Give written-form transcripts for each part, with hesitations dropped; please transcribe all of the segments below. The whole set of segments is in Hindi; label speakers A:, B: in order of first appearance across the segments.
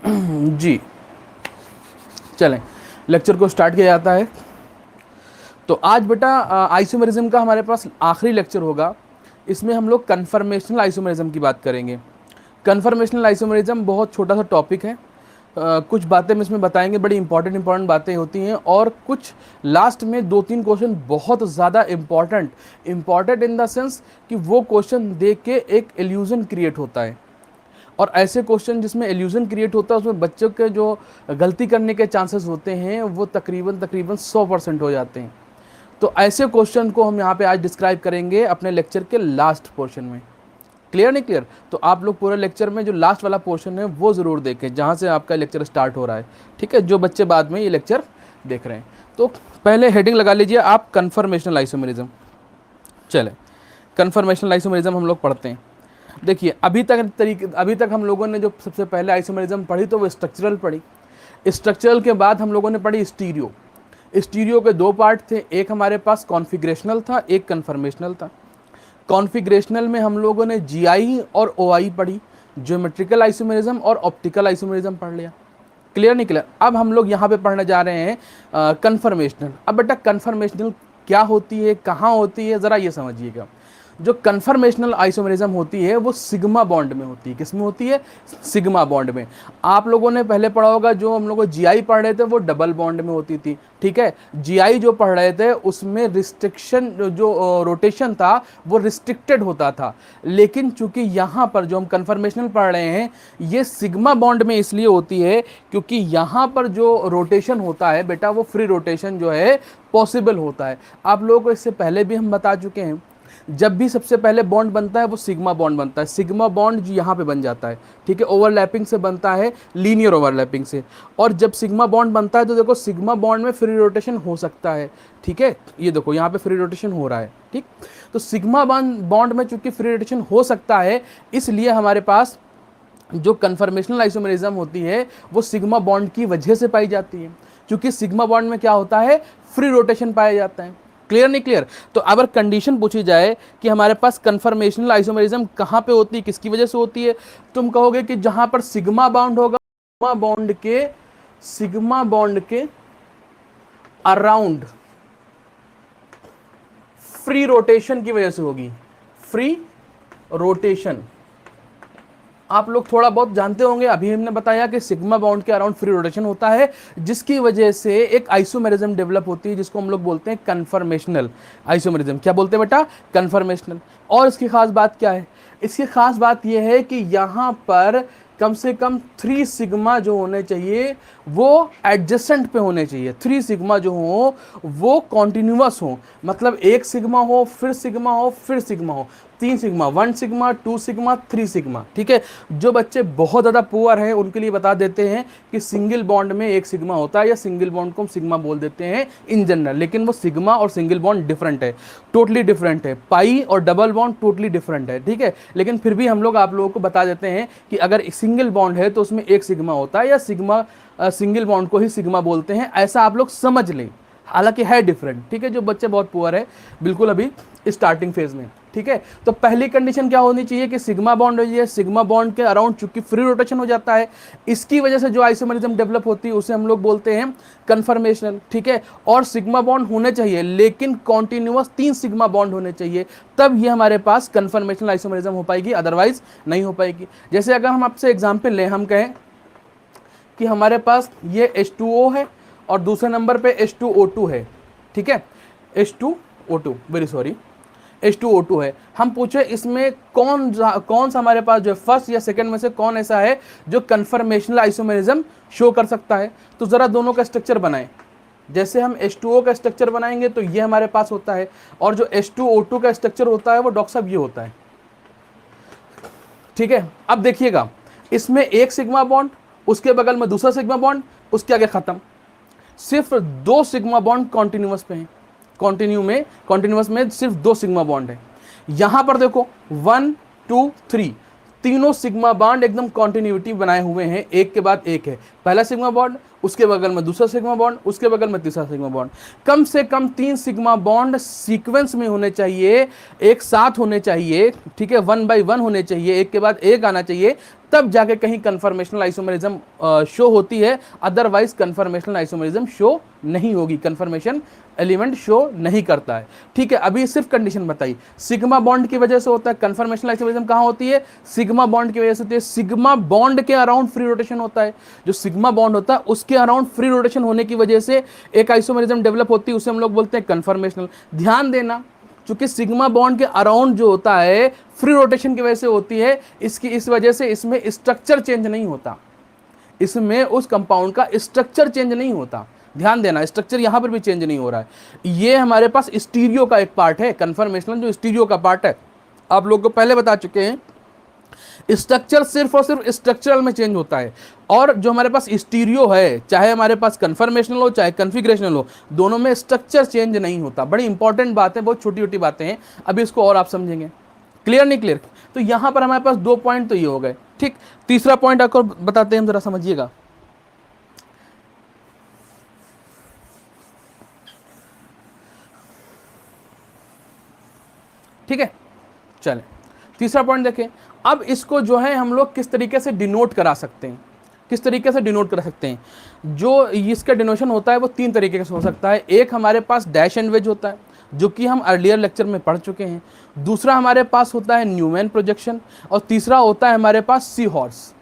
A: जी, चलें, लेक्चर को स्टार्ट किया जाता है। तो आज बेटा आइसोमेरिज्म का हमारे पास आखिरी लेक्चर होगा। इसमें हम लोग कन्फर्मेशनल आइसोमेरिज्म की बात करेंगे। कन्फर्मेशनल आइसोमेरिज्म बहुत छोटा सा टॉपिक है। कुछ बातें हम इसमें बताएंगे, बड़ी इंपॉर्टेंट बातें होती हैं, और कुछ लास्ट में 2-3 क्वेश्चन बहुत ज़्यादा इंपॉर्टेंट इन द सेंस कि वो क्वेश्चन देख के एक इल्यूजन क्रिएट होता है। और ऐसे क्वेश्चन जिसमें इल्यूजन क्रिएट होता है उसमें बच्चों के जो गलती करने के चांसेस होते हैं वो तकरीबन 100% हो जाते हैं। तो ऐसे क्वेश्चन को हम यहाँ पे आज डिस्क्राइब करेंगे अपने लेक्चर के लास्ट पोर्शन में। क्लियर नहीं क्लियर? तो आप लोग पूरे लेक्चर में जो लास्ट वाला पोर्शन है वो ज़रूर देखें, जहाँ से आपका लेक्चर स्टार्ट हो रहा है। ठीक है, जो बच्चे बाद में ये लेक्चर देख रहे हैं। तो पहले हेडिंग लगा लीजिए आप, कन्फर्मेशनल आइसोमेरिज्म। चले, कन्फर्मेशनल आइसोमेरिज्म हम लोग पढ़ते हैं। देखिए, अभी तक हम लोगों ने जो सबसे पहले आइसोमेरिज्म पढ़ी तो वो स्ट्रक्चरल पढ़ी। स्ट्रक्चरल के बाद हम लोगों ने पढ़ी स्टीरियो। स्टीरियो के 2 पार्ट थे, एक हमारे पास कॉन्फिग्रेशनल था, एक कन्फर्मेशनल था। कॉन्फिग्रेशनल में हम लोगों ने जीआई और ओआई पढ़ी, ज्योमेट्रिकल आइसोमेरिज्म और ऑप्टिकल आइसोमेरिज्म पढ़ लिया। क्लियर नहीं क्लियर? अब हम लोग यहाँ पे पढ़ने जा रहे हैं कन्फर्मेशनल। अब बेटा कन्फर्मेशनल क्या होती है, कहाँ होती है, ज़रा ये समझिएगा। जो कन्फर्मेशनल आइसोमेरिज्म होती है वो सिग्मा बॉन्ड में होती है। किसमें होती है? सिग्मा बॉन्ड में। आप लोगों ने पहले पढ़ा होगा, जो हम लोग जीआई पढ़ रहे थे वो डबल बॉन्ड में होती थी। ठीक है, जीआई जो पढ़ रहे थे उसमें रिस्ट्रिक्शन, जो रोटेशन था वो रिस्ट्रिक्टेड होता था। लेकिन चूंकि यहाँ पर जो हम कन्फर्मेशनल पढ़ रहे हैं ये सिग्मा बॉन्ड में इसलिए होती है क्योंकि यहाँ पर जो रोटेशन होता है बेटा वो फ्री रोटेशन जो है पॉसिबल होता है। आप लोगों को इससे पहले भी हम बता चुके हैं, जब भी सबसे पहले बॉन्ड बनता है वो सिग्मा बॉन्ड बनता है। सिग्मा बॉन्ड जो यहाँ पे बन जाता है, ठीक है, ओवरलैपिंग से बनता है, लीनियर ओवरलैपिंग से। और जब सिग्मा बॉन्ड बनता है तो देखो सिग्मा बॉन्ड में फ्री रोटेशन हो सकता है। ठीक है, ये देखो यहाँ पे फ्री रोटेशन हो रहा है। ठीक, तो सिग्मा बॉन्ड में चूंकि फ्री रोटेशन हो सकता है, इसलिए हमारे पास जो कन्फर्मेशनल आइसोमेरिज्म होती है वो सिग्मा बॉन्ड की वजह से पाई जाती है। क्योंकि सिग्मा बॉन्ड में क्या होता है, फ्री रोटेशन पाया जाता है। क्लियर नहीं क्लियर? तो अगर कंडीशन पूछी जाए कि हमारे पास कन्फर्मेशनल आइसोमेरिज्म कहाँ पे होती है, किसकी वजह से होती है, तुम कहोगे कि जहां पर सिग्मा बॉन्ड होगा, सिग्मा बॉन्ड के अराउंड फ्री रोटेशन की वजह से होगी। फ्री रोटेशन आप लोग थोड़ा बहुत जानते होंगे, अभी हमने बताया कि सिग्मा बॉन्ड के अराउंड फ्री रोटेशन होता है, जिसकी वजह से एक आइसोमेरिज्म डेवलप होती है जिसको हम लोग बोलते हैं कन्फर्मेशनल आइसोमेरिज्म। क्या बोलते हैं बेटा? कन्फर्मेशनल। और इसकी खास बात क्या है? इसकी खास बात यह है कि यहां पर कम से कम 3 सिग्मा जो होने चाहिए वो एडजेसेंट पे होने चाहिए। 3 सिग्मा जो हो वो कॉन्टिन्यूअस हो, मतलब 1 सिग्मा हो, फिर सिग्मा हो, फिर सिग्मा हो। 3 सिग्मा, 1 सिग्मा, 2 सिग्मा, 3 सिग्मा। ठीक है, जो बच्चे बहुत ज़्यादा पुअर हैं उनके लिए बता देते हैं कि सिंगल बॉन्ड में 1 सिग्मा होता है, या सिंगल बॉन्ड को हम सिग्मा बोल देते हैं इन जनरल। लेकिन वो सिग्मा और सिंगल बॉन्ड डिफरेंट है, टोटली डिफरेंट है। पाई और डबल बॉन्ड टोटली डिफरेंट है। ठीक है, लेकिन फिर भी हम लोग आप लोगों को बता देते हैं कि अगर सिंगल बॉन्ड है तो उसमें 1 सिग्मा होता है, या सिंगल बॉन्ड को ही सिग्मा बोलते हैं, ऐसा आप लोग समझ लें। हालांकि है डिफरेंट। ठीक है, जो बच्चे बहुत पुअर है बिल्कुल अभी स्टार्टिंग फेज में। ठीक है, तो पहली कंडीशन क्या होनी चाहिए कि सिग्मा बॉन्ड हो जाए। सिग्मा बॉन्ड के अराउंड चूंकि फ्री रोटेशन हो जाता है, इसकी वजह से जो आइसोमेरिज्म डेवलप होती है उसे हम लोग बोलते हैं कन्फर्मेशनल। ठीक है, और सिग्मा बॉन्ड होने चाहिए, लेकिन कॉन्टिन्यूअस 3 सिग्मा बॉन्ड होने चाहिए, तब ये हमारे पास कन्फर्मेशनल आइसोमेरिज्म हो पाएगी, अदरवाइज नहीं हो पाएगी। जैसे अगर हम आपसे एग्जाम्पल लें, हम कहें कि हमारे पास ये H2O है और दूसरे नंबर पे H2O2 है। ठीक है, H2O2, वेरी सॉरी, H2O2 है। हम पूछे इसमें कौन सा हमारे पास जो फर्स्ट या सेकंड में से कौन ऐसा है जो कन्फर्मेशनल आइसोमेरिज्म शो कर सकता है। तो जरा दोनों का स्ट्रक्चर बनाएं। जैसे हम H2O का स्ट्रक्चर बनाएंगे तो ये हमारे पास होता है, और जो H2O2 का स्ट्रक्चर होता है वो डॉक्टर साहब ये होता है। ठीक है, अब देखिएगा, इसमें 1 सिग्मा बॉन्ड, उसके बगल में दूसरा सिग्मा बॉन्ड, उसके आगे खत्म। सिर्फ 2 सिग्मा बॉन्ड कॉन्टिन्यूअस पे हैं। कॉन्टिन्यूअस में सिर्फ 2 सिग्मा बॉन्ड है। यहां पर देखो 1 2 3 तीनों सिग्मा बॉन्ड एकदम कॉन्टिन्यूटी बनाए हुए हैं, एक के बाद एक है। पहला सिग्मा बॉन्ड उसके बगल में दूसरा सिग्मा बॉन्ड, उसके बगल में तीसरा सिग्मा बॉन्ड। कम से कम 3 सिग्मा बॉन्ड सीक्वेंस में होने चाहिए, एक साथ होने चाहिए, ठीक है, 1 बाय 1 होने चाहिए, एक के बाद एक आना चाहिए, तब जाके कहीं कन्फर्मेशनल आइसोमेरिज्म शो होती है। अदरवाइज कन्फर्मेशनल आइसोमेरिज्म शो नहीं होगी, कन्फर्मेशन एलिमेंट शो नहीं करता है। ठीक है, अभी सिर्फ कंडीशन बताई, सिग्मा बॉन्ड की वजह से होता है कन्फर्मेशनल आइसोमेरिज्म। कहां होती है? सिग्मा बॉन्ड की वजह से होती है। सिग्मा बॉन्ड के अराउंड फ्री रोटेशन होता है, जो सिग्मा बॉन्ड होता है उसके अराउंड फ्री रोटेशन होने की वजह से एक आइसोमेरिज्म डेवलप होती है, उसे हम लोग बोलते हैं कन्फर्मेशनल। ध्यान देना, क्योंकि सिग्मा बॉन्ड के अराउंड जो होता है फ्री रोटेशन की वजह से होती है, इसकी इस वजह से इसमें स्ट्रक्चर चेंज नहीं होता, इसमें उस कंपाउंड का स्ट्रक्चर चेंज नहीं होता। ध्यान देना, स्ट्रक्चर यहां पर भी चेंज नहीं हो रहा है। ये हमारे पास स्टीरियो का एक पार्ट है, कन्फर्मेशनल जो स्टीरियो का पार्ट है, आप लोग को पहले बता चुके हैं। स्ट्रक्चर सिर्फ और सिर्फ स्ट्रक्चरल में चेंज होता है, और जो हमारे पास स्टीरियो है, चाहे हमारे पास कन्फर्मेशनल हो चाहे कन्फिग्रेशनल हो, दोनों में स्ट्रक्चर चेंज नहीं होता। बड़ी इंपॉर्टेंट बात है, बहुत छोटी छोटी बातें हैं, अभी इसको और आप समझेंगे। क्लियर नहीं क्लियर? तो यहां पर हमारे पास 2 पॉइंट तो ये हो गए। ठीक, तीसरा पॉइंट आपको बताते हैं हम, जरा समझिएगा। ठीक है, चलें तीसरा पॉइंट देखें। अब इसको जो है हम लोग किस तरीके से डिनोट करा सकते हैं, किस तरीके से डिनोट कर सकते हैं। जो इसका डिनोशन होता है वो 3 तरीके से हो सकता है। एक हमारे पास डैश एंड वेज होता है, जो कि हम अर्लियर लेक्चर में पढ़ चुके हैं। दूसरा हमारे पास होता है न्यूमैन प्रोजेक्शन, और तीसरा होता है हमारे पास सी हॉर्स।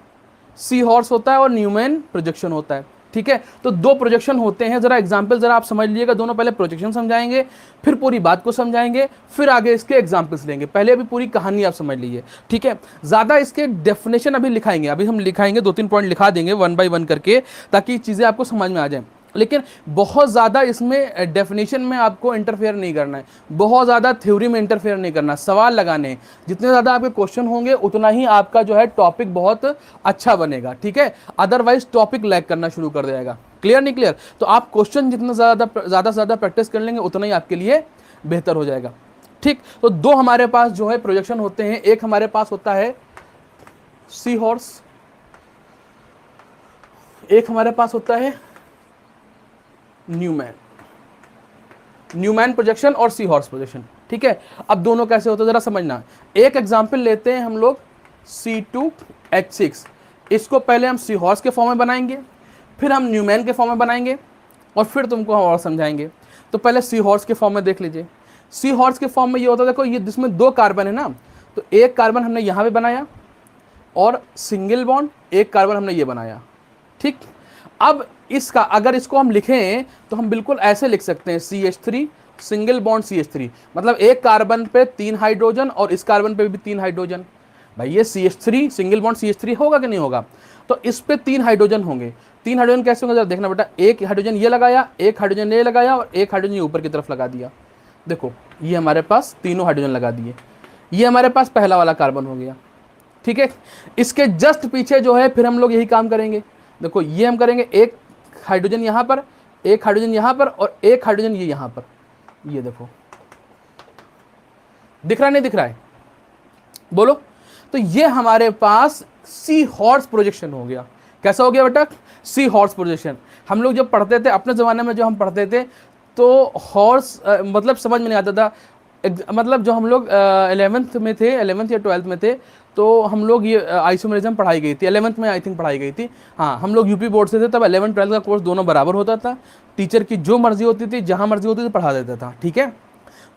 A: सी हॉर्स होता है और न्यूमैन प्रोजेक्शन होता है। ठीक है, तो 2 प्रोजेक्शन होते हैं। जरा एग्जांपल जरा आप समझ लीजिएगा, दोनों पहले प्रोजेक्शन समझाएंगे, फिर पूरी बात को समझाएंगे, फिर आगे इसके एग्जांपल्स लेंगे। पहले अभी पूरी कहानी आप समझ लीजिए। ठीक है, ज्यादा इसके डेफिनेशन अभी लिखाएंगे, अभी हम लिखाएंगे 2-3 पॉइंट लिखा देंगे 1 बाय 1 करके, ताकि चीजें आपको समझ में आ जाए। लेकिन बहुत ज़्यादा इसमें डेफिनेशन में आपको इंटरफेयर नहीं करना है, बहुत ज़्यादा थ्योरी में इंटरफेयर नहीं करना, सवाल लगाने हैं। जितने ज़्यादा आपके क्वेश्चन होंगे उतना ही आपका जो है टॉपिक बहुत अच्छा बनेगा। ठीक है, अदरवाइज टॉपिक लैग करना शुरू कर देगा। क्लियर नहीं क्लियर? तो आप क्वेश्चन जितना ज़्यादा से ज़्यादा प्रैक्टिस कर लेंगे उतना ही आपके लिए बेहतर हो जाएगा। ठीक, तो 2 हमारे पास जो है प्रोजेक्शन होते हैं। एक हमारे पास होता है सी हॉर्स, एक हमारे पास होता है न्यूमैन, न्यूमैन प्रोजेक्शन और सी हॉर्स प्रोजेक्शन। ठीक है, अब दोनों कैसे होते हैं जरा समझना। एक एग्जांपल लेते हैं हम लोग C2H6, इसको पहले हम सी हॉर्स के फॉर्म में बनाएंगे, फिर हम न्यूमैन के फॉर्म में बनाएंगे, और फिर तुमको हम और समझाएंगे। तो पहले सी हॉर्स के फॉर्म में देख लीजिए। सी हॉर्स के फॉर्म में ये होता है, देखो ये जिसमें 2 कार्बन है ना, तो एक कार्बन हमने यहाँ पे बनाया और सिंगल बॉन्ड, एक कार्बन हमने ये बनाया। ठीक, अब इसका अगर इसको हम लिखें तो हम बिल्कुल ऐसे लिख सकते हैं CH3 सिंगल बॉन्ड CH3, मतलब एक कार्बन पे 3 हाइड्रोजन और इस कार्बन पे भी 3 हाइड्रोजन। भाई ये CH3 सिंगल बॉन्ड CH3 होगा कि नहीं होगा? तो इस पे 3 हाइड्रोजन होंगे। 3 हाइड्रोजन कैसे होंगे जरा देखना बेटा, एक हाइड्रोजन ये लगाया, एक हाइड्रोजन ये लगाया, और एक हाइड्रोजन ये ऊपर की तरफ लगा दिया। देखो ये हमारे पास तीनों हाइड्रोजन लगा दिए, ये हमारे पास पहला वाला कार्बन हो गया। ठीक है, इसके जस्ट पीछे जो है फिर हम लोग यही काम करेंगे। देखो ये हम करेंगे, एक हाइड्रोजन यहां पर, एक हाइड्रोजन यहां पर, और एक हाइड्रोजन ये यहां पर। ये देखो दिख रहा है नहीं दिख रहा है? बोलो। तो ये हमारे पास सी हॉर्स प्रोजेक्शन हो गया। कैसा हो गया बेटा? Sea horse projection. हम लोग जब पढ़ते थे अपने जमाने में, जो हम पढ़ते थे तो हॉर्स मतलब समझ में नहीं आता था। मतलब जो हम लोग 11th में थे, 11th या 12th में थे, तो हम लोग ये आइसोमेरिज्म पढ़ाई गई थी 11th में, आई थिंक पढ़ाई गई थी। हाँ, हम लोग यूपी बोर्ड से थे, तब 11th 12th का कोर्स दोनों बराबर होता था। टीचर की जो मर्जी होती थी, जहाँ मर्जी होती थी पढ़ा देता था। ठीक है,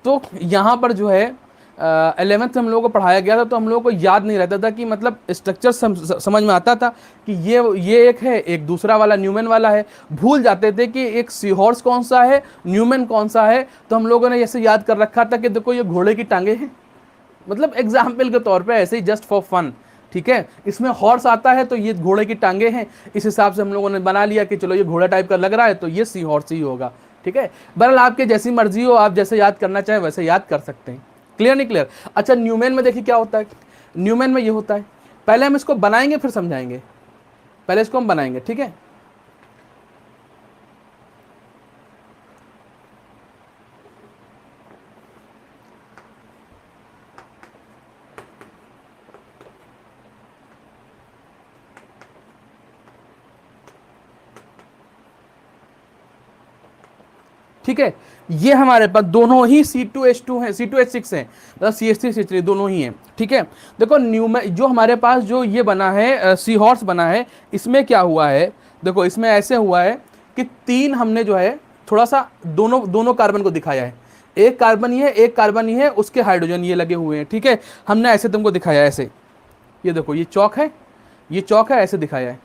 A: तो यहाँ पर जो है 11th में हम लोगों को पढ़ाया गया था, तो हम लोगों को याद नहीं रहता था कि मतलब स्ट्रक्चर समझ में आता था कि ये एक है, एक दूसरा वाला न्यूमैन वाला है। भूल जाते थे कि एक सी हॉर्स कौन सा है, न्यूमैन कौन सा है। तो हम लोगों ने ऐसे याद कर रखा था कि देखो ये घोड़े की टांगे हैं, मतलब एग्जाम्पल के तौर पे, ऐसे ही जस्ट फॉर फन। ठीक है, इसमें हॉर्स आता है तो ये घोड़े की टांगे हैं, इस हिसाब से हम लोगों ने बना लिया कि चलो ये घोड़ा टाइप का लग रहा है तो ये सी हॉर्स ही होगा। ठीक है, बहरहाल आपके जैसी मर्जी हो, आप जैसे याद करना चाहें वैसे याद कर सकते हैं। क्लियर नहीं क्लियर? अच्छा, न्यूमैन में देखिए क्या होता है। न्यूमैन में ये होता है, पहले हम इसको बनाएंगे फिर समझाएंगे। पहले इसको हम बनाएंगे, ठीक है। ठीक है, ये हमारे पास दोनों ही C2H2 है, C2H6 है, मतलब CH3 दोनों ही है। ठीक है, देखो न्यूमेन जो हमारे पास जो ये बना है सी हॉर्स बना है, इसमें क्या हुआ है, देखो इसमें ऐसे हुआ है कि तीन हमने जो है थोड़ा सा दोनों दोनों कार्बन को दिखाया है, एक कार्बन ये है, एक कार्बन ये है, उसके हाइड्रोजन ये लगे हुए हैं। ठीक है, हमने ऐसे तुमको दिखाया है, ऐसे ये देखो ये चौक है, ये चौक है, ऐसे दिखाया है।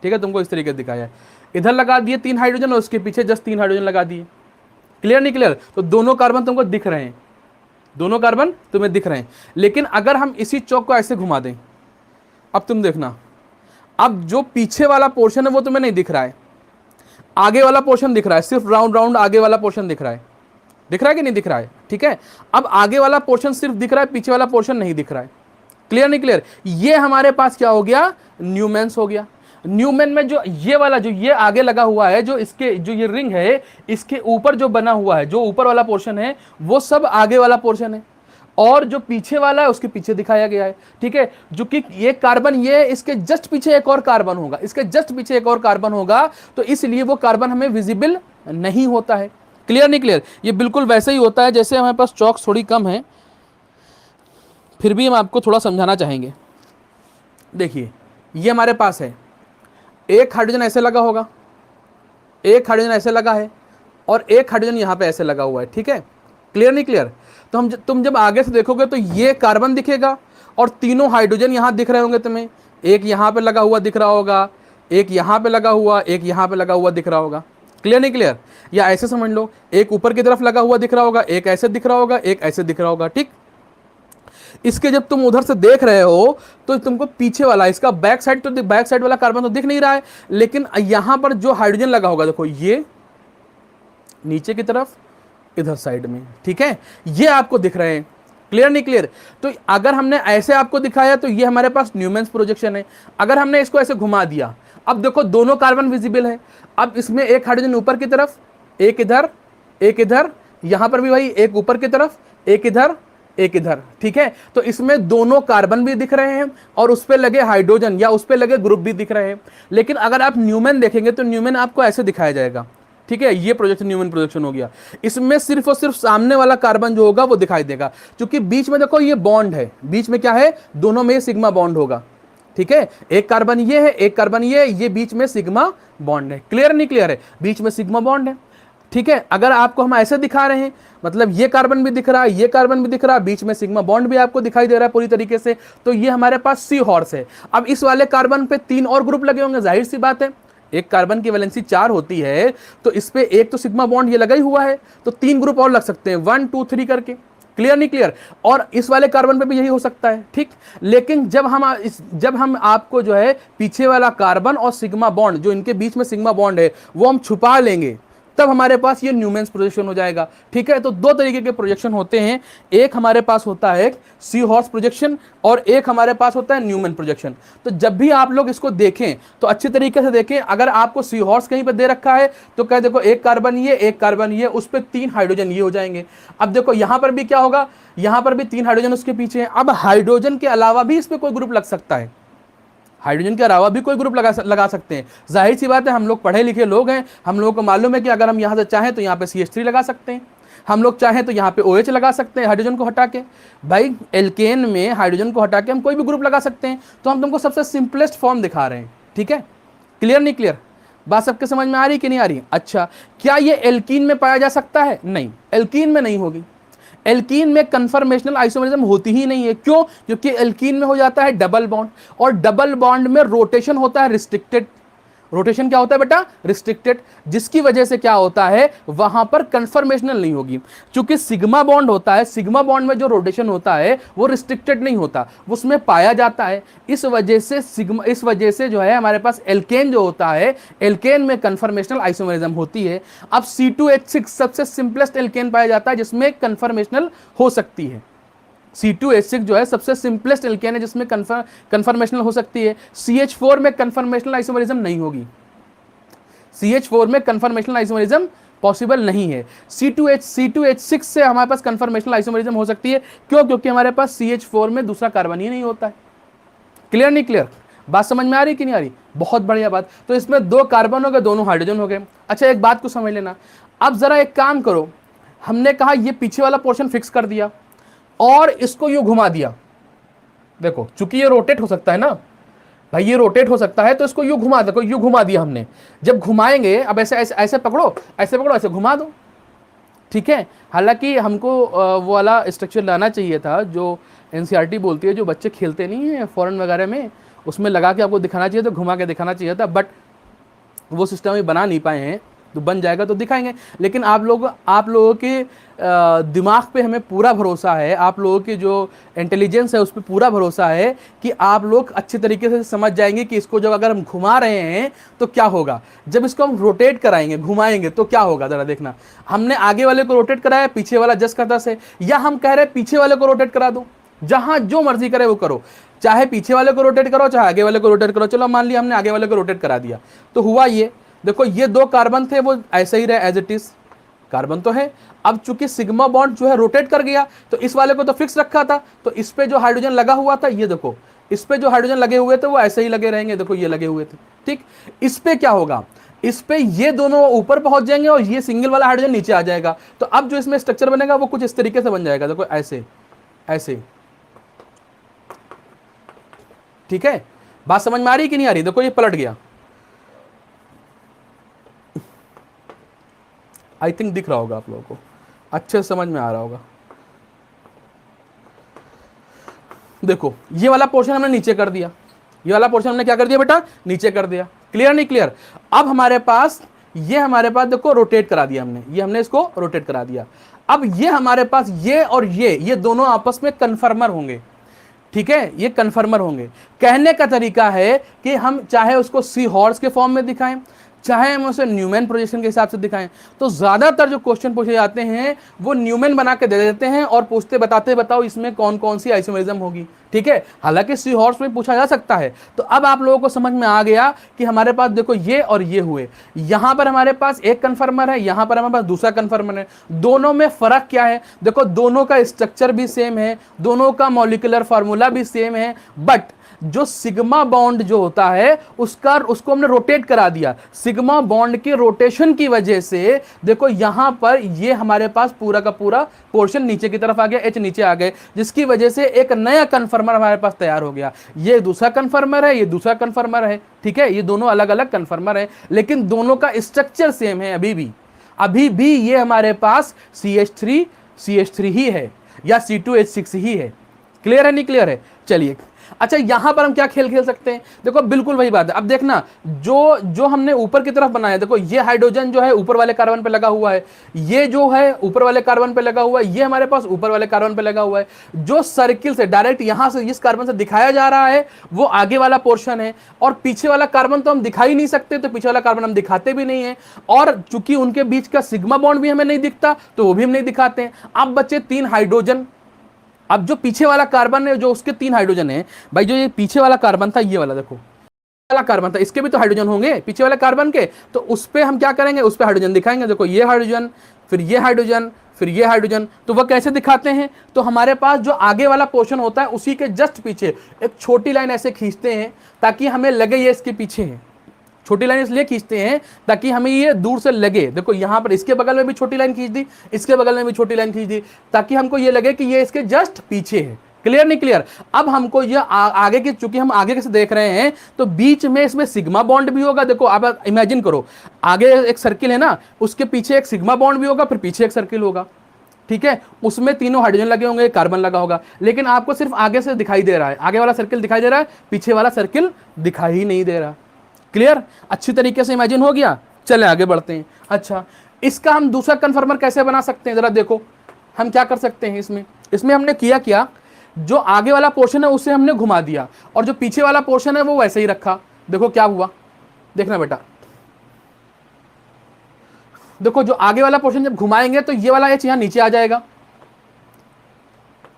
A: ठीक है, तुमको इस तरीके से दिखाया है, इधर लगा दिए 3 हाइड्रोजन और उसके पीछे जस्ट 3 हाइड्रोजन लगा दिए। क्लियर नहीं क्लियर? तो दोनों कार्बन तुमको दिख रहे हैं, दोनों कार्बन तुम्हें दिख रहे हैं। लेकिन अगर हम इसी चौक को ऐसे घुमा दें, अब तुम देखना, अब जो पीछे वाला पोर्शन है वो तुम्हें नहीं दिख रहा है, आगे वाला पोर्शन दिख रहा है, सिर्फ राउंड राउंड आगे वाला पोर्शन दिख रहा है। दिख रहा है कि नहीं दिख रहा है? ठीक है, अब आगे वाला पोर्शन सिर्फ दिख रहा है, पीछे वाला पोर्शन नहीं दिख रहा है। क्लियर नहीं क्लियर? ये हमारे पास क्या हो गया, न्यूमेंस हो गया। न्यूमेन में जो ये वाला जो ये आगे लगा हुआ है, जो इसके जो ये रिंग है, इसके ऊपर जो बना हुआ है, जो ऊपर वाला पोर्शन है वो सब आगे वाला पोर्शन है, और जो पीछे वाला है उसके पीछे दिखाया गया है। ठीक है, जो कि ये कार्बन ये इसके जस्ट पीछे एक और कार्बन होगा, इसके जस्ट पीछे एक और कार्बन होगा, तो इसलिए वो कार्बन हमें विजिबल नहीं होता है। क्लियर नहीं क्लियर? ये बिल्कुल वैसे ही होता है जैसे हमारे पास चौक थोड़ी कम है, फिर भी हम आपको थोड़ा समझाना चाहेंगे। देखिए ये हमारे पास है, एक हाइड्रोजन ऐसे लगा होगा, एक हाइड्रोजन ऐसे लगा है, और एक हाइड्रोजन यहां पे ऐसे लगा हुआ है। ठीक है, क्लियर नहीं क्लियर? तो तुम जब आगे से देखोगे तो ये कार्बन दिखेगा और तीनों हाइड्रोजन यहां दिख रहे होंगे तुम्हें, एक यहां पे लगा हुआ दिख रहा होगा, एक यहां पे लगा हुआ, एक यहां पे लगा हुआ दिख रहा होगा। क्लियर नहीं क्लियर? या ऐसे समझ लो, एक ऊपर की तरफ लगा हुआ दिख रहा होगा, एक ऐसे दिख रहा होगा, एक ऐसे दिख रहा होगा। ठीक, इसके जब तुम उधर से देख रहे हो तो तुमको पीछे वाला इसका बैक साइड, तो बैक साइड वाला कार्बन तो दिख नहीं रहा है, लेकिन यहां पर जो हाइड्रोजन लगा होगा, देखो ये नीचे की तरफ इधर साइड में, ठीक है, ये आपको दिख रहे हैं। क्लियर नहीं क्लियर? तो अगर हमने ऐसे आपको दिखाया तो ये हमारे पास न्यूमेंस प्रोजेक्शन है। अगर हमने इसको ऐसे घुमा दिया, अब देखो दोनों कार्बन विजिबल है, अब इसमें एक हाइड्रोजन ऊपर की तरफ, एक इधर, एक इधर, यहां पर भी भाई एक ऊपर की तरफ, एक इधर, एक इधर। ठीक है, तो इसमें दोनों कार्बन भी दिख रहे हैं और उस पे लगे हाइड्रोजन या उस पे लगे ग्रुप भी दिख रहे हैं। लेकिन अगर आप न्यूमेन देखेंगे तो न्यूमेन आपको ऐसे दिखाया जाएगा। ठीक है, ये प्रोजेक्शन न्यूमेन प्रोजेक्शन हो गया। इसमें सिर्फ और सिर्फ सामने वाला कार्बन जो होगा वो दिखाई देगा, क्योंकि बीच में देखो ये बॉन्ड है, बीच में क्या है, दोनों में सिग्मा बॉन्ड होगा। ठीक है, एक कार्बन ये है, एक कार्बन ये बीच में सिग्मा बॉन्ड है। क्लियर नहीं क्लियर है? बीच में सिग्मा बॉन्ड है। ठीक है, अगर आपको हम ऐसे दिखा रहे हैं, मतलब ये कार्बन भी दिख रहा है, ये कार्बन भी दिख रहा है, बीच में सिग्मा बॉन्ड भी आपको दिखाई दे रहा है पूरी तरीके से, तो ये हमारे पास सी हॉर्स है। अब इस वाले कार्बन पे 3 और ग्रुप लगे होंगे, जाहिर सी बात है, एक कार्बन की वैलेंसी 4 होती है, तो इस पे एक तो सिग्मा बॉन्ड ये लगा ही हुआ है, तो 3 ग्रुप और लग सकते हैं, 1 2 3 करके। क्लियर नहीं क्लियर? और इस वाले कार्बन पे भी यही हो सकता है। ठीक, लेकिन जब हम आपको जो है पीछे वाला कार्बन और सिग्मा बॉन्ड, जो इनके बीच में सिग्मा बॉन्ड है, वो हम छुपा लेंगे, तब हमारे पास ये न्यूमेंस प्रोजेक्शन हो जाएगा। ठीक है, तो 2 तरीके के प्रोजेक्शन होते हैं, एक हमारे पास होता है सी हॉर्स प्रोजेक्शन और एक हमारे पास होता है न्यूमेन प्रोजेक्शन। तो जब भी आप लोग इसको देखें तो अच्छी तरीके से देखें। अगर आपको सी हॉर्स कहीं पर दे रखा है तो कह देखो एक कार्बन ये, एक कार्बन ये, उस पर 3 हाइड्रोजन ये हो जाएंगे। अब देखो यहां पर भी क्या होगा, यहां पर भी 3 हाइड्रोजन उसके पीछे है। अब हाइड्रोजन के अलावा भी इस पर कोई ग्रुप लग सकता है, हाइड्रोजन के अलावा भी कोई ग्रुप लगा सकते हैं। जाहिर सी बात है, हम लोग पढ़े लिखे लोग हैं, हम लोगों को मालूम है कि अगर हम यहाँ से चाहें तो यहाँ पे CH3 लगा सकते हैं, हम लोग चाहें तो यहाँ पे OH लगा सकते हैं हाइड्रोजन को हटा के। भाई एल्केन में हाइड्रोजन को हटा के हम कोई भी ग्रुप लगा सकते हैं, तो हम तुमको सबसे सिंपलेस्ट फॉर्म दिखा रहे हैं। ठीक है, क्लियर नहीं क्लियर? बात सबके समझ में आ रही कि नहीं आ रही? अच्छा, क्या ये एल्कीन में पाया जा सकता है? नहीं, एल्कीन में नहीं होगी। एल्कीन में कन्फर्मेशनल आइसोमरिज्म होती ही नहीं है। क्यों? क्योंकि एल्कीन में हो जाता है डबल बॉन्ड, और डबल बॉन्ड में रोटेशन होता है रिस्ट्रिक्टेड। रोटेशन क्या होता है बेटा? रिस्ट्रिक्टेड, जिसकी वजह से क्या होता है, वहां पर कन्फर्मेशनल नहीं होगी। क्योंकि सिग्मा बॉन्ड होता है, सिग्मा बॉन्ड में जो रोटेशन होता है वो रिस्ट्रिक्टेड नहीं होता, उसमें पाया जाता है। इस वजह से जो है हमारे पास एल्केन जो होता है, एल्केन में कन्फर्मेशनल आइसोमरिज्म होती है। अब C2H6 सबसे सिंपलेस्ट एल्केन पाया जाता है जिसमें कन्फर्मेशनल हो सकती है। C2H6 जो है सबसे सिंपलेस्ट एल्केन है जिसमें कन्फर्मेशनल हो सकती है। CH4 में कन्फर्मेशनल आइसोमरिज्म नहीं होगी, CH4 में कन्फर्मेशनल आइसोमरिज्म पॉसिबल नहीं है। C2H6 से हमारे पास कन्फर्मेशनल आइसोमरिज्म हो सकती है। क्यों? क्योंकि हमारे पास CH4 में दूसरा कार्बन ही नहीं होता है। क्लियर नहीं क्लियर? बात समझ में आ रही कि नहीं आ रही? बहुत बढ़िया बात। तो इसमें 2 कार्बन हो गए, दोनों हाइड्रोजन हो गए। अच्छा, एक बात को समझ लेना, अब जरा एक काम करो, हमने कहा ये पीछे वाला पोर्शन फिक्स कर दिया और इसको यूं घुमा दिया। देखो चूंकि ये रोटेट हो सकता है ना भाई, ये रोटेट हो सकता है, तो इसको यूं घुमा, देखो यूं घुमा दिया हमने। जब घुमाएंगे, अब ऐसे ऐसे ऐसे पकड़ो, ऐसे पकड़ो, ऐसे घुमा दो, ठीक है। हालांकि हमको वो वाला स्ट्रक्चर लाना चाहिए था जो एनसीईआरटी बोलती है, जो बच्चे खेलते नहीं है फॉरेन वगैरह में, उसमें लगा के आपको दिखाना चाहिए, तो घुमा के दिखाना चाहिए था, बट वो सिस्टम ही बना नहीं पाए हैं। तो बन जाएगा तो दिखाएंगे। लेकिन आप लोगों के दिमाग पे हमें पूरा भरोसा है, आप लोगों की जो इंटेलिजेंस है उस पर पूरा भरोसा है कि आप लोग अच्छे तरीके से समझ जाएंगे कि इसको जब अगर हम घुमा रहे हैं तो क्या होगा, जब इसको हम रोटेट कराएंगे, घुमाएंगे तो क्या होगा। जरा देखना, हमने आगे वाले को रोटेट कराया, पीछे वाला जस का तस है, या हम कह रहे हैं पीछे वाले को रोटेट करा दो, जहां जो मर्जी करे वो करो, चाहे पीछे वाले को रोटेट करो चाहे आगे वाले को रोटेट करो। चलो मान लिया हमने आगे वाले को रोटेट करा दिया, तो हुआ ये, देखो ये दो कार्बन थे वो ऐसे ही रहे एज इट इज, कार्बन तो है। अब चूंकि सिग्मा बॉन्ड जो है रोटेट कर गया, तो इस वाले को तो फिक्स रखा था, तो इस पे जो हाइड्रोजन लगा हुआ था, ये देखो इस पे जो हाइड्रोजन लगे हुए थे वो ऐसे ही लगे रहेंगे, देखो ये लगे हुए थे, ठीक। इस पे क्या होगा, इस पे ये दोनों ऊपर पहुंच जाएंगे और ये सिंगल वाला हाइड्रोजन नीचे आ जाएगा। तो अब जो इसमें स्ट्रक्चर बनेगा वो कुछ इस तरीके से बन जाएगा, देखो ऐसे ऐसे, ठीक है। बात समझ में आ रही कि नहीं आ रही, देखो ये पलट गया, आई थिंक दिख रहा होगा आप लोगों को, अच्छे से समझ में आ रहा होगा। देखो ये वाला पोर्शन हमने नीचे कर दिया, ये वाला पोर्शन हमने क्या कर दिया बेटा, नीचे कर दिया। क्लियर नहीं क्लियर। अब हमारे पास देखो रोटेट करा दिया हमने, ये हमने इसको रोटेट करा दिया। अब ये हमारे पास ये और ये दोनों आपस में कन्फर्मर होंगे, ठीक है, ये कन्फर्मर होंगे। कहने का तरीका है कि हम चाहे उसको सी हॉर्स के फॉर्म में दिखाएं, चाहे हम उसे न्यूमैन प्रोजेक्शन के हिसाब से दिखाएं, तो ज्यादातर जो क्वेश्चन पूछे जाते हैं वो न्यूमैन बना के दे देते हैं और पूछते बताते बताओ इसमें कौन कौन सी आइसोमेरिज्म होगी, ठीक है। हालांकि सी हॉर्स में पूछा जा सकता है। तो अब आप लोगों को समझ में आ गया कि हमारे पास देखो ये और ये हुए, यहां पर हमारे पास एक कन्फर्मर है, यहां पर हमारे पास दूसरा कन्फर्मर है। दोनों में फर्क क्या है, देखो दोनों का स्ट्रक्चर भी सेम है, दोनों का मॉलिक्यूलर फार्मूला भी सेम है, बट जो सिग्मा बॉन्ड जो होता है उसको हमने रोटेट करा दिया। सिग्मा बॉन्ड के रोटेशन की वजह से देखो यहां पर ये हमारे पास पूरा का पूरा पोर्शन नीचे की तरफ आ गया, एच नीचे आ गए, जिसकी वजह से एक नया कन्फर्मर हमारे पास तैयार हो गया। ये दूसरा कन्फर्मर है, ये दूसरा कन्फर्मर है, ठीक है। ये दोनों अलग अलग कन्फर्मर है, लेकिन दोनों का स्ट्रक्चर सेम है। अभी भी ये हमारे पास CH3 ही है या C2H6 ही है। क्लियर है नहीं क्लियर है। चलिए अच्छा, यहां पर हम क्या खेल खेल सकते हैं, देखो बिल्कुल वही बात है। अब देखना जो हमने ऊपर की तरफ बनाया, देखो ये हाइड्रोजन जो है ऊपर वाले कार्बन पे लगा हुआ है, ये जो है ऊपर वाले कार्बन पे लगा हुआ है, ये हमारे पास ऊपर वाले कार्बन पे लगा हुआ है। जो सर्किल से डायरेक्ट यहां से इस कार्बन से दिखाया जा रहा है वो आगे वाला पोर्शन है, और पीछे वाला कार्बन तो हम दिखा ही नहीं सकते, तो पीछे वाला कार्बन हम दिखाते भी नहीं है। और चूंकि उनके बीच का सिग्मा बॉन्ड भी हमें नहीं दिखता तो वो भी हम नहीं दिखाते हैं। अब बच्चे 3 हाइड्रोजन। अब जो पीछे वाला कार्बन है, जो उसके 3 हाइड्रोजन है भाई, जो ये पीछे वाला कार्बन था, ये वाला देखो वाला कार्बन था, इसके भी तो हाइड्रोजन होंगे पीछे वाले कार्बन के, तो उस पे हम क्या करेंगे, उस पे हाइड्रोजन दिखाएंगे। देखो ये हाइड्रोजन, फिर ये हाइड्रोजन, फिर ये हाइड्रोजन। तो वह कैसे दिखाते हैं, तो हमारे पास जो आगे वाला पोर्शन होता है उसी के जस्ट पीछे एक छोटी लाइन ऐसे खींचते हैं ताकि हमें लगे ये इसके पीछे है। छोटी लाइन इसलिए खींचते हैं ताकि हमें ये दूर से लगे। देखो यहां पर इसके बगल में भी छोटी लाइन खींच दी, इसके बगल में भी छोटी लाइन खींच दी, ताकि हमको ये लगे कि ये इसके जस्ट पीछे है। क्लियर नहीं क्लियर। अब हमको ये आगे की, चूंकि हम आगे से देख रहे हैं तो बीच में इसमें सिग्मा बॉन्ड भी होगा। देखो आप इमेजिन करो, आगे एक सर्किल है ना, उसके पीछे एक सिग्मा बॉन्ड भी होगा, फिर पीछे एक सर्किल होगा, ठीक है। उसमें तीनों हाइड्रोजन लगे होंगे, कार्बन लगा होगा, लेकिन आपको सिर्फ आगे से दिखाई दे रहा है, आगे वाला सर्किल दिखाई दे रहा है, पीछे वाला सर्किल दिखाई ही नहीं दे रहा। क्लियर, अच्छी तरीके से इमेजिन हो गया। चले आगे बढ़ते हैं। अच्छा, इसका हम दूसरा कन्फर्मर कैसे बना सकते हैं, जरा देखो हम क्या कर सकते हैं। इसमें हमने किया, जो आगे वाला पोर्शन है उसे हमने घुमा दिया और जो पीछे वाला पोर्शन है वो वैसे ही रखा। देखो क्या हुआ, देखना बेटा, देखो जो आगे वाला पोर्शन जब घुमाएंगे तो ये वाला H यहां नीचे आ जाएगा।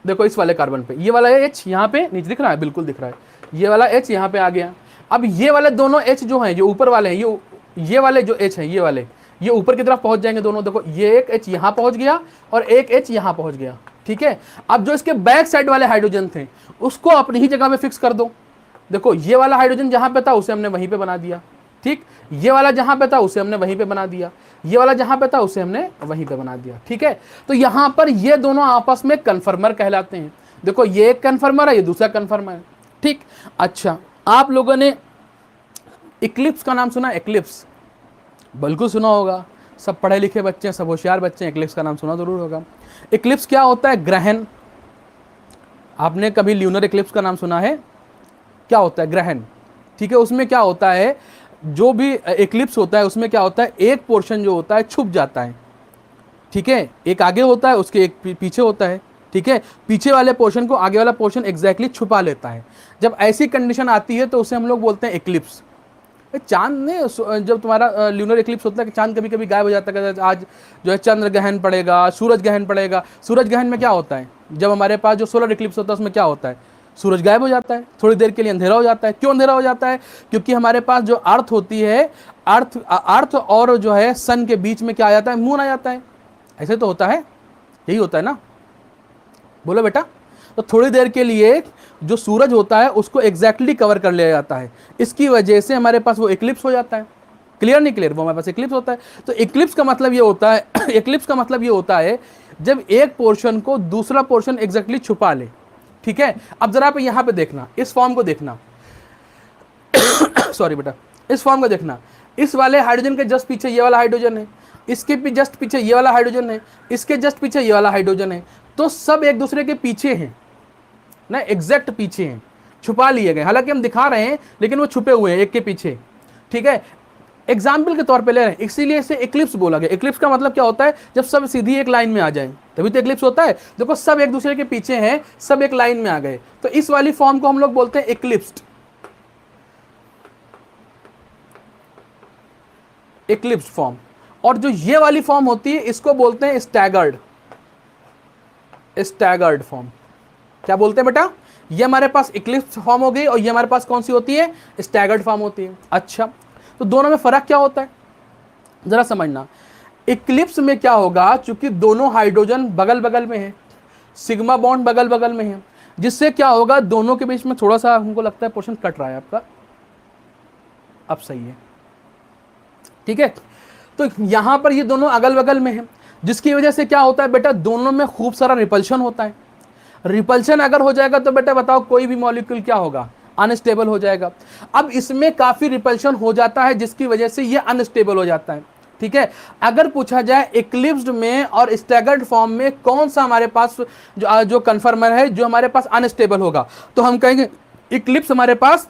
A: देखो इस वाले कार्बन पे ये वाला H यहां पे नीचे दिख रहा है, बिल्कुल दिख रहा है। ये वाला H यहां पे आ गया। अब ये वाले दोनों H जो हैं, जो ऊपर वाले हैं, ये वाले जो H हैं, ये वाले ये ऊपर की तरफ पहुंच जाएंगे दोनों। देखो ये एक H यहां पहुंच गया और एक H यहां पहुंच गया, ठीक है। अब जो इसके बैक साइड वाले हाइड्रोजन थे उसको अपनी ही जगह पे फिक्स कर दो। देखो ये वाला हाइड्रोजन जहां पे था उसे हमने वहीं पे बना दिया, ठीक, ये वाला जहां पे था उसे हमने वहीं पे बना दिया, ये वाला जहां पे था उसे हमने वहीं पे बना दिया। ठीक है, तो यहां पर ये दोनों आपस में कन्फर्मर कहलाते हैं। देखो ये एक कन्फर्मर है, ये दूसरा कन्फर्मर है। ठीक, अच्छा आप लोगों ने इक्लिप्स का नाम सुना? इक्लिप्स बिल्कुल सुना होगा, सब पढ़े लिखे बच्चे हैं, सब होशियार बच्चे हैं, इक्लिप्स का नाम सुना जरूर होगा। इक्लिप्स क्या होता है? ग्रहण। आपने कभी ल्यूनर इक्लिप्स का नाम सुना है? क्या होता है? ग्रहण। ठीक है, उसमें क्या होता है, जो भी इक्लिप्स होता है उसमें क्या होता है, एक पोर्शन जो होता है छुप जाता है। ठीक है, एक आगे होता है, उसके एक पीछे होता है। ठीक है, पीछे वाले पोर्शन को आगे वाला पोर्शन एग्जैक्टली छुपा लेता है। जब ऐसी कंडीशन आती है तो उसे हम लोग बोलते हैं इक्लिप्स। चांद ने जब तुम्हारा ल्यूनर इक्लिप्स होता है कि चांद कभी कभी गायब हो जाता है, आज जो है चंद्र ग्रहण पड़ेगा, सूरज ग्रहण पड़ेगा। सूरज ग्रहण में क्या होता है, जब हमारे पास जो सोलर इक्लिप्स होता है उसमें क्या होता है, सूरज गायब हो जाता है, थोड़ी देर के लिए अंधेरा हो जाता है। क्यों अंधेरा हो जाता है? क्योंकि हमारे पास जो अर्थ होती है, अर्थ और जो है सन के बीच में क्या आ जाता है, मून आ जाता है। ऐसे तो होता है, यही होता है ना, बोलो बेटा। तो थोड़ी देर के लिए जो सूरज होता है उसको एग्जैक्टली कवर कर लिया जाता है, इसकी वजह से हमारे पास वो इक्लिप्स हो जाता है। क्लियर नहीं क्लियर? वो हमारे पास इक्लिप्स होता है। तो इक्लिप्स का मतलब ये होता है इक्लिप्स का मतलब ये होता है जब एक पोर्शन को दूसरा पोर्शन एग्जैक्टली छुपा ले। ठीक है, अब जरा आप यहां पे देखना, इस फॉर्म को देखना सॉरी बेटा, इस फॉर्म को देखना। इस वाले हाइड्रोजन के जस्ट पीछे ये वाला हाइड्रोजन है, इसके भी जस्ट पीछे ये वाला हाइड्रोजन है, इसके जस्ट पीछे ये वाला हाइड्रोजन है। तो सब एक दूसरे के पीछे हैं ना, एग्जैक्ट पीछे हैं, छुपा लिए गए। हालांकि हम दिखा रहे हैं लेकिन वो छुपे हुए हैं एक के पीछे। ठीक है, एग्जाम्पल के तौर पे ले रहे हैं, इसीलिए इसे इक्लिप्स बोला गया। इक्लिप्स का मतलब क्या होता है, जब सब सीधी एक लाइन में आ जाए, तभी तो इक्लिप्स होता है। देखो सब एक दूसरे के पीछे हैं, सब एक लाइन में आ गए, तो इस वाली फॉर्म को हम लोग बोलते हैं इक्लिप्स्ड। Eclipse form. और जो ये वाली फॉर्म होती है इसको बोलते हैं स्टैगर्ड। स्टैगर्ड फॉर्म क्या बोलते हैं बेटा? ये हमारे पास इक्लिप्स फॉर्म हो गई और ये हमारे पास कौन सी होती है, स्टैगर्ड फॉर्म होती है। अच्छा, तो दोनों में फर्क क्या होता है जरा समझना। इक्लिप्स में क्या होगा, चूंकि दोनों हाइड्रोजन बगल बगल में है, सिग्मा बॉन्ड बगल बगल में है, जिससे क्या होगा, दोनों के बीच में थोड़ा सा हमको लगता है पोर्शन कट रहा है आपका, अब सही है। ठीक है, तो यहां पर ये दोनों अगल बगल में है, जिसकी वजह से क्या होता है बेटा, दोनों में खूब सारा रिपल्शन होता है। रिपल्शन अगर हो जाएगा तो बेटा बताओ कोई भी मॉलिक्यूल क्या होगा, अनस्टेबल हो जाएगा। अब इसमें काफी रिपल्शन हो जाता है जिसकी वजह से ये अनस्टेबल हो जाता है। ठीक है, अगर पूछा जाए इक्लिप्स्ड में और स्टैगर्ड फॉर्म में कौन सा हमारे पास जो कन्फर्मर है जो हमारे पास अनस्टेबल होगा, तो हम कहेंगे इक्लिप्स हमारे पास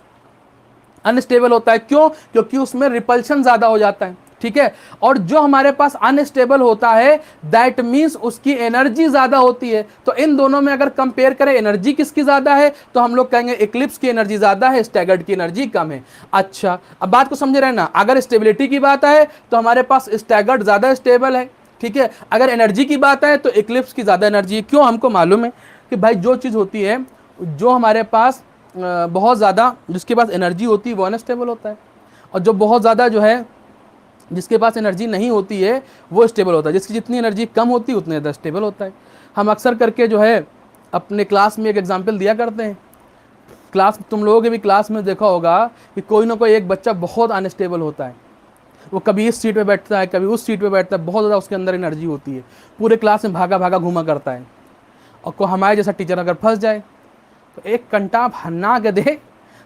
A: अनस्टेबल होता है। क्यों? क्योंकि उसमें रिपल्शन ज्यादा हो जाता है। ठीक है, और जो हमारे पास अनस्टेबल होता है दैट मींस उसकी एनर्जी ज्यादा होती है। तो इन दोनों में अगर कंपेयर करें एनर्जी किसकी ज्यादा है, तो हम लोग कहेंगे इक्लिप्स की एनर्जी ज्यादा है, स्टैगर्ड की एनर्जी कम है। अच्छा, अब बात को समझे रहना, अगर स्टेबिलिटी की बात है तो हमारे पास स्टैगर्ड ज्यादा स्टेबल है। ठीक है, अगर एनर्जी की बात है तो इक्लिप्स की ज्यादा एनर्जी है। क्यों? हमको मालूम है कि भाई जो चीज होती है, जो हमारे पास बहुत ज़्यादा जिसके पास एनर्जी होती है वो अनस्टेबल होता है, और जो बहुत ज़्यादा जो है जिसके पास एनर्जी नहीं होती है वो स्टेबल होता है। जिसकी जितनी एनर्जी कम होती है उतने ज़्यादा स्टेबल होता है। हम अक्सर करके जो है अपने क्लास में एक एग्जांपल दिया करते हैं। क्लास, तुम लोगों के भी क्लास में देखा होगा कि कोई ना कोई एक बच्चा बहुत अनस्टेबल होता है, वो कभी इस सीट पे बैठता है कभी उस सीट पे बैठता है, बहुत ज़्यादा उसके अंदर एनर्जी होती है, पूरे क्लास में भागा भागा घूमा करता है। और को हमारे जैसा टीचर अगर फंस जाए तो एक घंटा भन्ना के दे,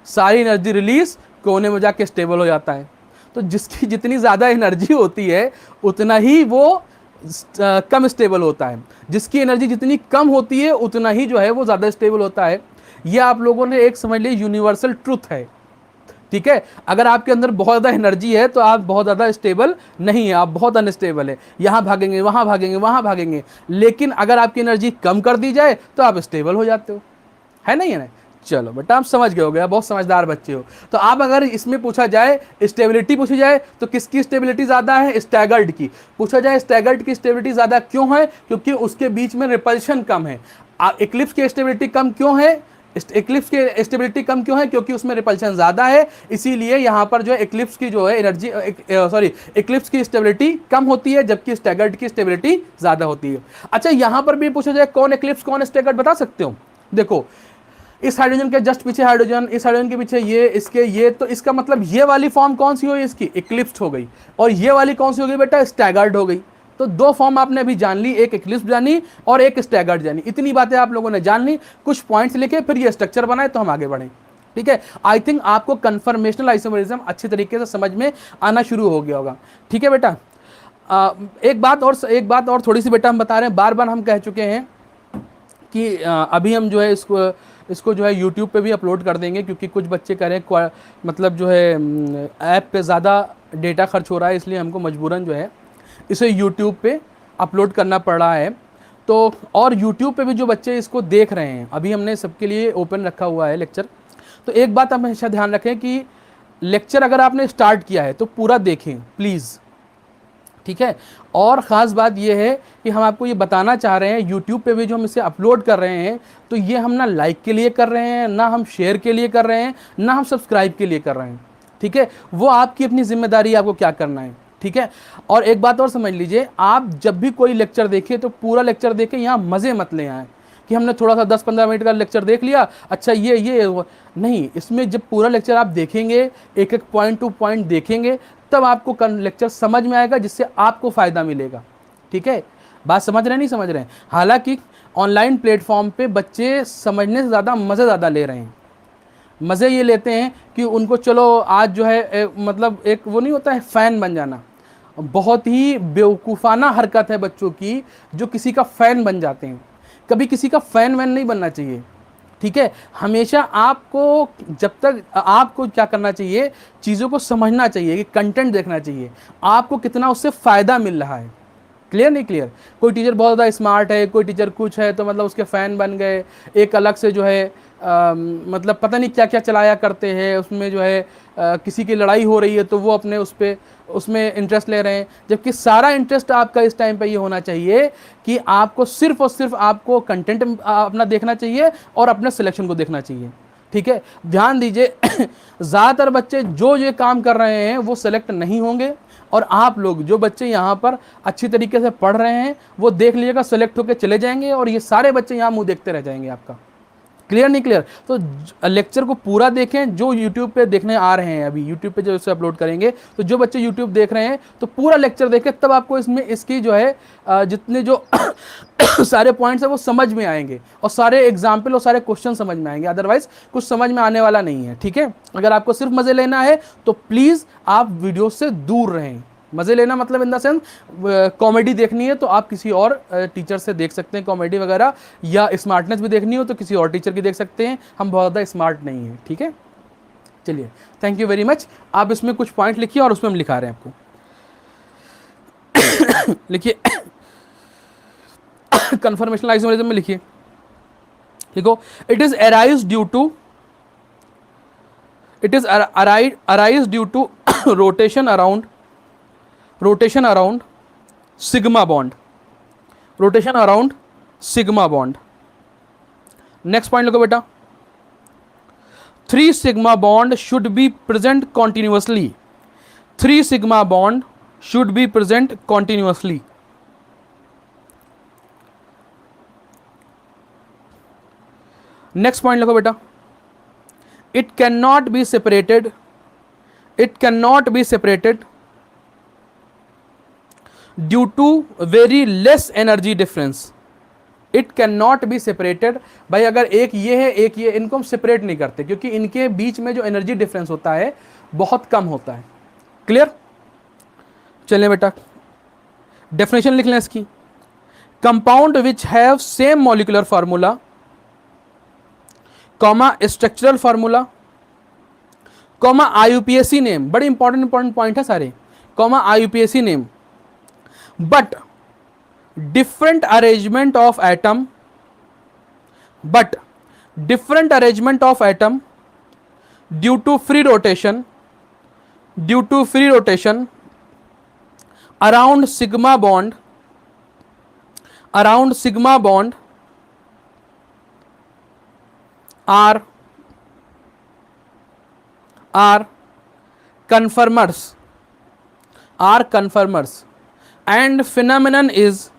A: सारी एनर्जी रिलीज, कोने में जाके स्टेबल हो जाता है। तो जिसकी जितनी ज़्यादा एनर्जी होती है उतना ही वो कम स्टेबल होता है, जिसकी एनर्जी जितनी कम होती है उतना ही जो है वो ज़्यादा स्टेबल होता है। ये आप लोगों ने एक समझ लिया यूनिवर्सल ट्रुथ है। ठीक है, अगर आपके अंदर बहुत ज़्यादा एनर्जी है तो आप बहुत ज़्यादा स्टेबल नहीं है, आप बहुत अनस्टेबल है, यहाँ भागेंगे वहाँ भागेंगे वहाँ भागेंगे। लेकिन अगर आपकी एनर्जी कम कर दी जाए तो आप स्टेबल हो जाते हो, है नहीं है ना? चलो बेटा, आप समझ गए हो गया, बहुत समझदार बच्चे हो। तो आप अगर इसमें पूछा जाए, स्टेबिलिटी पूछी जाए तो किसकी स्टेबिलिटी ज़्यादा है? स्टैगर्ड की। पूछा जाए स्टैगर्ड की स्टेबिलिटी ज़्यादा क्यों है? क्योंकि उसके बीच में रिपल्शन कम है। इक्लिप्स की स्टेबिलिटी कम क्यों है? इक्लिप्स की स्टेबिलिटी कम क्यों है? क्योंकि उसमें रिपल्शन ज़्यादा है, इसीलिए यहाँ पर जो है इक्लिप्स की जो है एनर्जी इक्लिप्स की स्टेबिलिटी कम होती है जबकि स्टैगर्ड की स्टेबिलिटी ज़्यादा होती है। अच्छा, यहाँ पर भी पूछा जाए कौन इक्लिप्स कौन स्टैगर्ड, बता सकते हो? देखो, इस हाइड्रोजन के जस्ट पीछे हाइड्रोजन, इस हाइड्रोजन के पीछे ये, इसके ये, तो इसका मतलब ये वाली फॉर्म कौन सी हुई इसकी, इक्लिप्स्ड हो गई, और ये वाली कौन सी हो गई बेटा, स्टैगर्ड हो गई। तो दो फॉर्म आपने अभी जान ली, एक इक्लिप्स्ड जानी और एक स्टैगर्ड जानी। इतनी बातें आप लोगों ने जान ली, कुछ पॉइंट्स लिखे, फिर ये स्ट्रक्चर बनाए तो हम आगे बढ़े। ठीक है, आई थिंक आपको कन्फर्मेशनल आइसोमेरिज्म अच्छी तरीके से समझ में आना शुरू हो गया होगा। ठीक है बेटा, एक बात और थोड़ी सी बेटा हम बता रहे हैं, बार बार हम कह चुके हैं कि अभी हम जो है इसको जो है यूट्यूब पे भी अपलोड कर देंगे, क्योंकि कुछ बच्चे कह रहे हैं मतलब जो है ऐप पे ज़्यादा डेटा खर्च हो रहा है, इसलिए हमको मजबूरन जो है इसे यूट्यूब पे अपलोड करना पड़ रहा है। तो और यूट्यूब पे भी जो बच्चे इसको देख रहे हैं, अभी हमने सबके लिए ओपन रखा हुआ है लेक्चर। तो एक बात आप हमेशा ध्यान रखें कि लेक्चर अगर आपने स्टार्ट किया है तो पूरा देखें प्लीज़। ठीक है, और ख़ास बात यह है कि हम आपको ये बताना चाह रहे हैं, यूट्यूब पे भी जो हम इसे अपलोड कर रहे हैं, तो ये हम ना लाइक के लिए कर रहे हैं, ना हम शेयर के लिए कर रहे हैं, ना हम सब्सक्राइब के लिए कर रहे हैं। ठीक है, वो आपकी अपनी जिम्मेदारी है, आपको क्या करना है। ठीक है, और एक बात और समझ लीजिए, आप जब भी कोई लेक्चर देखें तो पूरा लेक्चर देखें, यहाँ मज़े मत ले आए कि हमने थोड़ा सा 10-15 मिनट का लेक्चर देख लिया, अच्छा ये नहीं। इसमें जब पूरा लेक्चर आप देखेंगे, एक एक पॉइंट टू पॉइंट देखेंगे, तब आपको लेक्चर समझ में आएगा, जिससे आपको फ़ायदा मिलेगा। ठीक है, बात समझ रहे हैं नहीं समझ रहे हैं। हालांकि ऑनलाइन प्लेटफॉर्म पे बच्चे समझने से ज़्यादा मज़े ज़्यादा ले रहे हैं। मज़े ये लेते हैं कि उनको चलो आज जो है मतलब एक वो नहीं होता है फ़ैन बन जाना, बहुत ही बेवकूफ़ाना हरकत है बच्चों की, जो किसी का फ़ैन बन जाते हैं। कभी किसी का फ़ैन वैन नहीं बनना चाहिए। ठीक है, हमेशा आपको जब तक आपको क्या करना चाहिए, चीज़ों को समझना चाहिए, कि कंटेंट देखना चाहिए, आपको कितना उससे फ़ायदा मिल रहा है। क्लियर नहीं क्लियर? कोई टीचर बहुत ज़्यादा स्मार्ट है, कोई टीचर कुछ है, तो मतलब उसके फ़ैन बन गए, एक अलग से जो है मतलब पता नहीं क्या क्या चलाया करते हैं, उसमें जो है किसी की लड़ाई हो रही है तो वो अपने उसमें इंटरेस्ट ले रहे हैं, जबकि सारा इंटरेस्ट आपका इस टाइम पे ये होना चाहिए कि आपको सिर्फ और सिर्फ आपको कंटेंट अपना देखना चाहिए और अपने सिलेक्शन को देखना चाहिए। ठीक है, ध्यान दीजिए ज़्यादातर बच्चे जो ये काम कर रहे हैं वो सेलेक्ट नहीं होंगे, और आप लोग जो बच्चे यहाँ पर अच्छी तरीके से पढ़ रहे हैं वो देख लीजिएगा सेलेक्ट होकर चले जाएंगे, और ये सारे बच्चे यहाँ मुंह देखते रह जाएंगे आपका। क्लियर नहीं क्लियर? तो लेक्चर को पूरा देखें, जो यूट्यूब पे देखने आ रहे हैं, अभी यूट्यूब पे जो इसे अपलोड करेंगे, तो जो बच्चे यूट्यूब देख रहे हैं तो पूरा लेक्चर देखें, तब आपको इसकी जो है जितने जो सारे पॉइंट्स है वो समझ में आएंगे, और सारे एग्जाम्पल और सारे क्वेश्चन समझ में आएंगे, अदरवाइज कुछ समझ में आने वाला नहीं है। ठीक है, अगर आपको सिर्फ मज़े लेना है तो प्लीज़ आप वीडियो से दूर रहें। मज़े लेना मतलब इन द सेंस कॉमेडी देखनी है तो आप किसी और टीचर से देख सकते हैं कॉमेडी वगैरह, या स्मार्टनेस भी देखनी हो तो किसी और टीचर की देख सकते हैं, हम बहुत ज़्यादा स्मार्ट नहीं हैं। ठीक है, चलिए, थैंक यू वेरी मच। आप इसमें कुछ पॉइंट लिखिए और उसमें हम लिखा रहे हैं आपको। लिखिए कन्फर्मेशनल आइसोमेरिज्म में लिखिए, लिखो, it is arise due to rotation around sigma bond, next point लिखो बेटा, 3 sigma bond should be present continuously, 3 sigma bond should be present continuously. Next point लिखो बेटा, it cannot be separated due to very less energy difference. It cannot be separated, भाई अगर एक ये है एक ये, इनको हम सेपरेट नहीं करते क्योंकि इनके बीच में जो एनर्जी डिफरेंस होता है बहुत कम होता है। क्लियर? चलिए बेटा डेफिनेशन लिख लें इसकी, compound which have same molecular formula comma structural formula comma IUPAC name, बड़े इंपॉर्टेंट पॉइंट है सारे, comma IUPAC name, but different arrangement of atom due to free rotation around sigma bond are conformers, and phenomenon is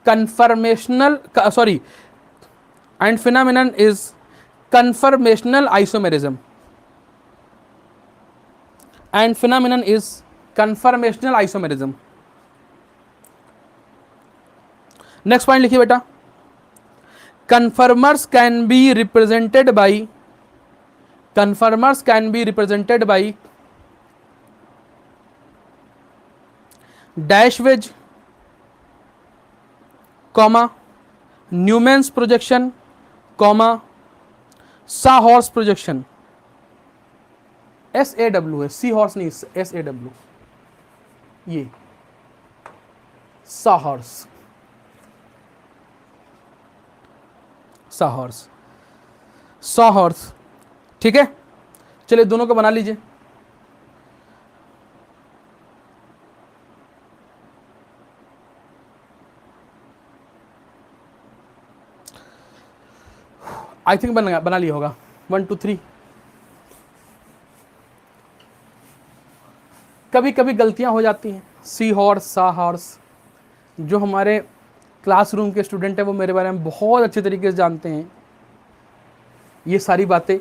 A: conformational, sorry, and phenomenon is conformational isomerism, and phenomenon is conformational isomerism. Next point लिखिए बेटा, conformers can be represented by, conformers can be represented by dash wedge, comma, Newman's projection, comma, Sawhorse projection. SAW है, सी हॉर्स नहीं, SAW, ये Sawhorse, Sawhorse, Sawhorse, ठीक है। चलिए दोनों को बना लीजिए। आई थिंक बना लिया होगा। 1 2 3। कभी कभी गलतियां हो जाती हैं। सी हॉर्स, सा हॉर्स, जो हमारे क्लासरूम के स्टूडेंट हैं वो मेरे बारे में बहुत अच्छे तरीके से जानते हैं। ये सारी बातें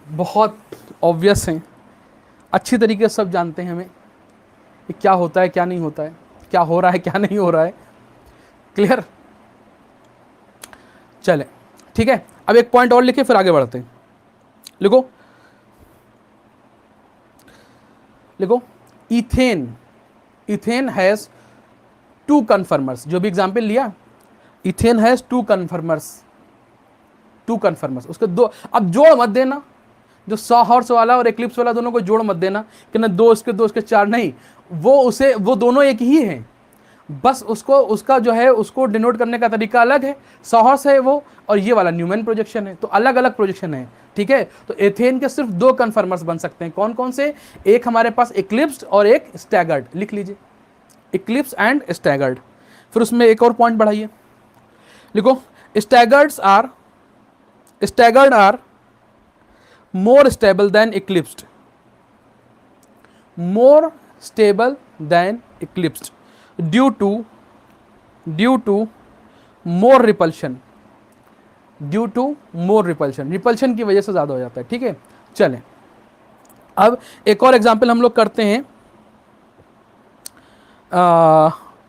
A: बहुत ऑब्वियस हैं, अच्छी तरीके से सब जानते हैं हमें कि क्या होता है क्या नहीं होता है, क्या हो रहा है क्या नहीं हो रहा है। क्लियर? चले ठीक है। अब एक पॉइंट और लिखे फिर आगे बढ़ते हैं। लिखो, लिखो, इथेन, इथेन हैज 2 कन्फर्मर्स। जो भी एग्जाम्पल लिया, इथेन हैज 2 कन्फर्मर्स, 2 कन्फर्मर्स। उसके दो, अब जोड़ मत देना, जो सॉहॉर्स वाला और एक्लिप्स वाला दोनों को जोड़ मत देना कि ना 2 इसके 4 नहीं, वो दोनों एक ही हैं, बस उसको उसका जो है उसको डिनोट करने का तरीका अलग है। सॉहॉर्स है वो, और ये वाला न्यूमैन प्रोजेक्शन है, तो अलग अलग प्रोजेक्शन है। ठीक है, तो एथेन के सिर्फ 2 कन्फर्मर्स बन सकते हैं। कौन कौन से? एक हमारे पास इक्लिप्स्ड और एक स्टैगर्ड। लिख लीजिए, इक्लिप्स एंड स्टैगर्ड। फिर उसमें एक और पॉइंट बढ़ाइए, लिखो, staggered are more stable than eclipsed, more stable than eclipsed due to more repulsion, due to more repulsion, repulsion की वजह से ज्यादा हो जाता है। ठीक है, चलें अब एक और एग्जांपल हम लोग करते हैं।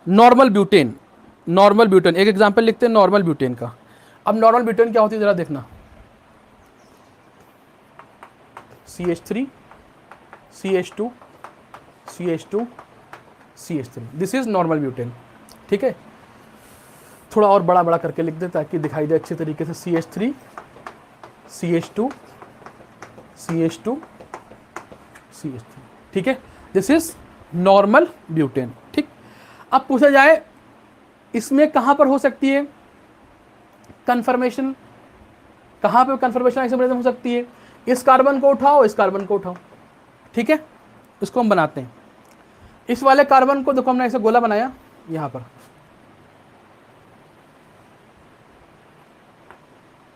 A: नॉर्मल ब्यूटेन, नॉर्मल ब्यूटेन, एक एग्जांपल लिखते हैं नॉर्मल ब्यूटेन का। अब नॉर्मल ब्यूटेन क्या होती है जरा देखना, CH3 CH2 CH2 CH3, this is normal butane. ठीक है, थोड़ा और बड़ा बड़ा करके लिख दे ताकि दिखाई दे अच्छे तरीके से। CH3 CH2 CH2 CH3, ठीक है, दिस इज नॉर्मल ब्यूटेन। ठीक, अब पूछा जाए इसमें कहां पर हो सकती है कन्फर्मेशन, कहां पर कन्फर्मेशन आइसोमरिज्म हो सकती है? इस कार्बन को उठाओ, इस कार्बन को उठाओ। ठीक है, इसको हम बनाते हैं। इस वाले कार्बन को देखो, हमने ऐसे गोला बनाया यहां पर,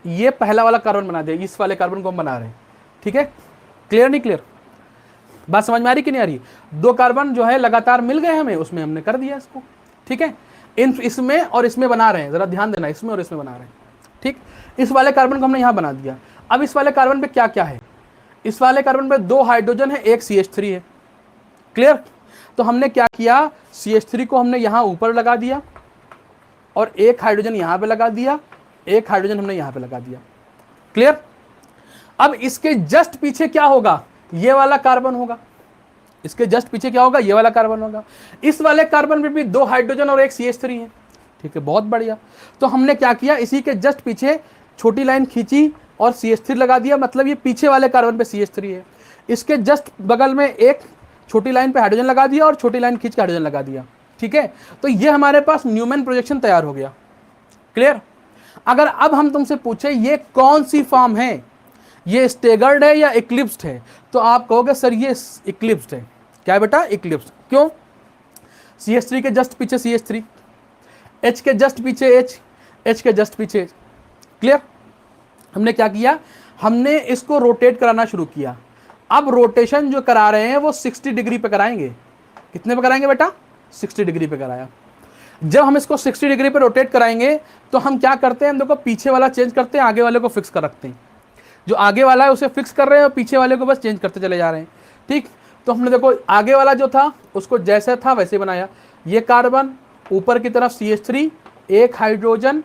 A: ये पहला वाला कार्बन बना दिया, इस वाले कार्बन को हम बना रहे हैं। ठीक है, क्लियर नहीं क्लियर? बात समझ में आ रही कि नहीं आ रही? 2 कार्बन जो है लगातार मिल गए हमें, उसमें हमने कर दिया इसको। ठीक है, इसमें और इसमें बना रहे हैं, जरा ध्यान देना, इसमें और इसमें बना रहे हैं। ठीक, इस वाले कार्बन को हमने यहां बना दिया। अब इस वाले कार्बन पे क्या क्या है? इस वाले कार्बन पे 2 हाइड्रोजन है, एक CH3 है। क्लियर? तो हमने क्या किया, CH3 को हमने यहां ऊपर लगा दिया और एक हाइड्रोजन यहां पे लगा दिया, एक हाइड्रोजन हमने यहां पे लगा दिया। क्लियर? अब इसके जस्ट पीछे क्या होगा? ये वाला कार्बन होगा। इसके जस्ट पीछे क्या होगा? ये वाला कार्बन होगा। इस वाले कार्बन पे भी 2 हाइड्रोजन और एक CH3 है। ठीक है, बहुत बढ़िया। तो हमने क्या किया, इसी के जस्ट पीछे छोटी लाइन खींची और CH3 लगा दिया, मतलब ये पीछे वाले कार्बन पे CH3 है। इसके जस्ट बगल में एक छोटी लाइन पे हाइड्रोजन लगा दिया और छोटी लाइन खींच के हाइड्रोजन लगा दिया। ठीक है, तो ये हमारे पास न्यूमैन प्रोजेक्शन तैयार हो गया। क्लियर? अगर अब हम तुमसे पूछे ये कौन सी फॉर्म है, ये स्टेगर्ड है या इक्लिप्स्ड है, तो आप कहोगे सर ये इक्लिप्स्ड है। क्या है बेटा? इक्लिप्स्ड। क्यों? CH3 के जस्ट पीछे CH3, H के जस्ट पीछे H के जस्ट पीछे। क्लियर? हमने क्या किया, हमने इसको रोटेट कराना शुरू किया। अब रोटेशन जो करा रहे हैं वो 60 डिग्री पे कराएंगे। कितने पे कराएंगे बेटा? 60 डिग्री पे कराया। जब हम इसको 60 डिग्री पे रोटेट कराएंगे तो हम क्या करते हैं, हम देखो पीछे वाला चेंज करते हैं, आगे वाले को फिक्स कर रखते हैं। जो आगे वाला है उसे फिक्स कर रहे हैं और पीछे वाले को बस चेंज करते चले जा रहे हैं। ठीक, तो हमने देखो आगे वाला जो था उसको जैसे था वैसे बनाया। ये कार्बन, ऊपर की तरफ CH3, एक हाइड्रोजन।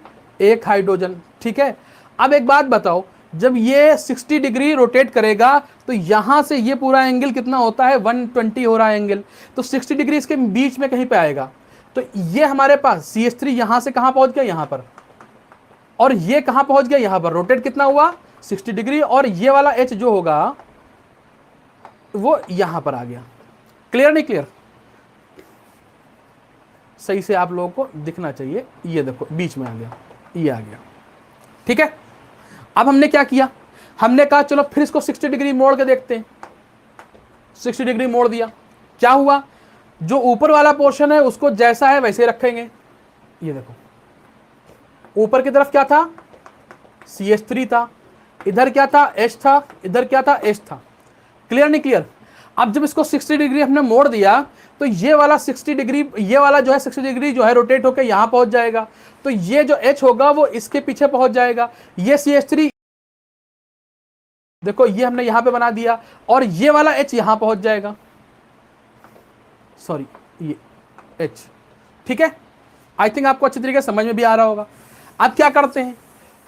A: ठीक है, अब एक बात बताओ, जब ये 60 डिग्री रोटेट करेगा तो यहां से ये पूरा एंगल कितना होता है, 120 हो रहा है एंगल। तो 60 डिग्री इसके बीच में कहीं पे आएगा। तो ये हमारे पास CH3 यहां से कहां पहुंच गया, यहां पर, और ये कहां पहुंच गया, यहां पर। रोटेट कितना हुआ, 60 डिग्री, और ये वाला H जो होगा वो यहां पर आ गया। क्लियर नहीं क्लियर? सही से आप लोगों को दिखना चाहिए। ये देखो बीच में आ गया, ये आ गया। ठीक है, अब हमने क्या किया, हमने कहा चलो फिर इसको 60 डिग्री मोड़ के देखते हैं। 60 डिग्री मोड़ दिया, क्या हुआ, जो ऊपर वाला पोर्शन है उसको जैसा है वैसे रखेंगे। ये देखो ऊपर की तरफ क्या था, CH3 था, इधर क्या था, H था, इधर क्या था, H था। क्लियर नहीं क्लियर? अब जब इसको 60 डिग्री हमने मोड़ दिया तो ये वाला 60 डिग्री, ये वाला जो है 60 डिग्री जो है रोटेट होकर यहां पहुंच जाएगा। तो ये जो H होगा वो इसके पीछे पहुंच जाएगा। ये CH3 देखो ये हमने यहां पे बना दिया, और ये वाला H यहां पहुंच जाएगा, सॉरी ये H। ठीक है, आई थिंक आपको अच्छी तरीके से समझ में भी आ रहा होगा। अब क्या करते हैं,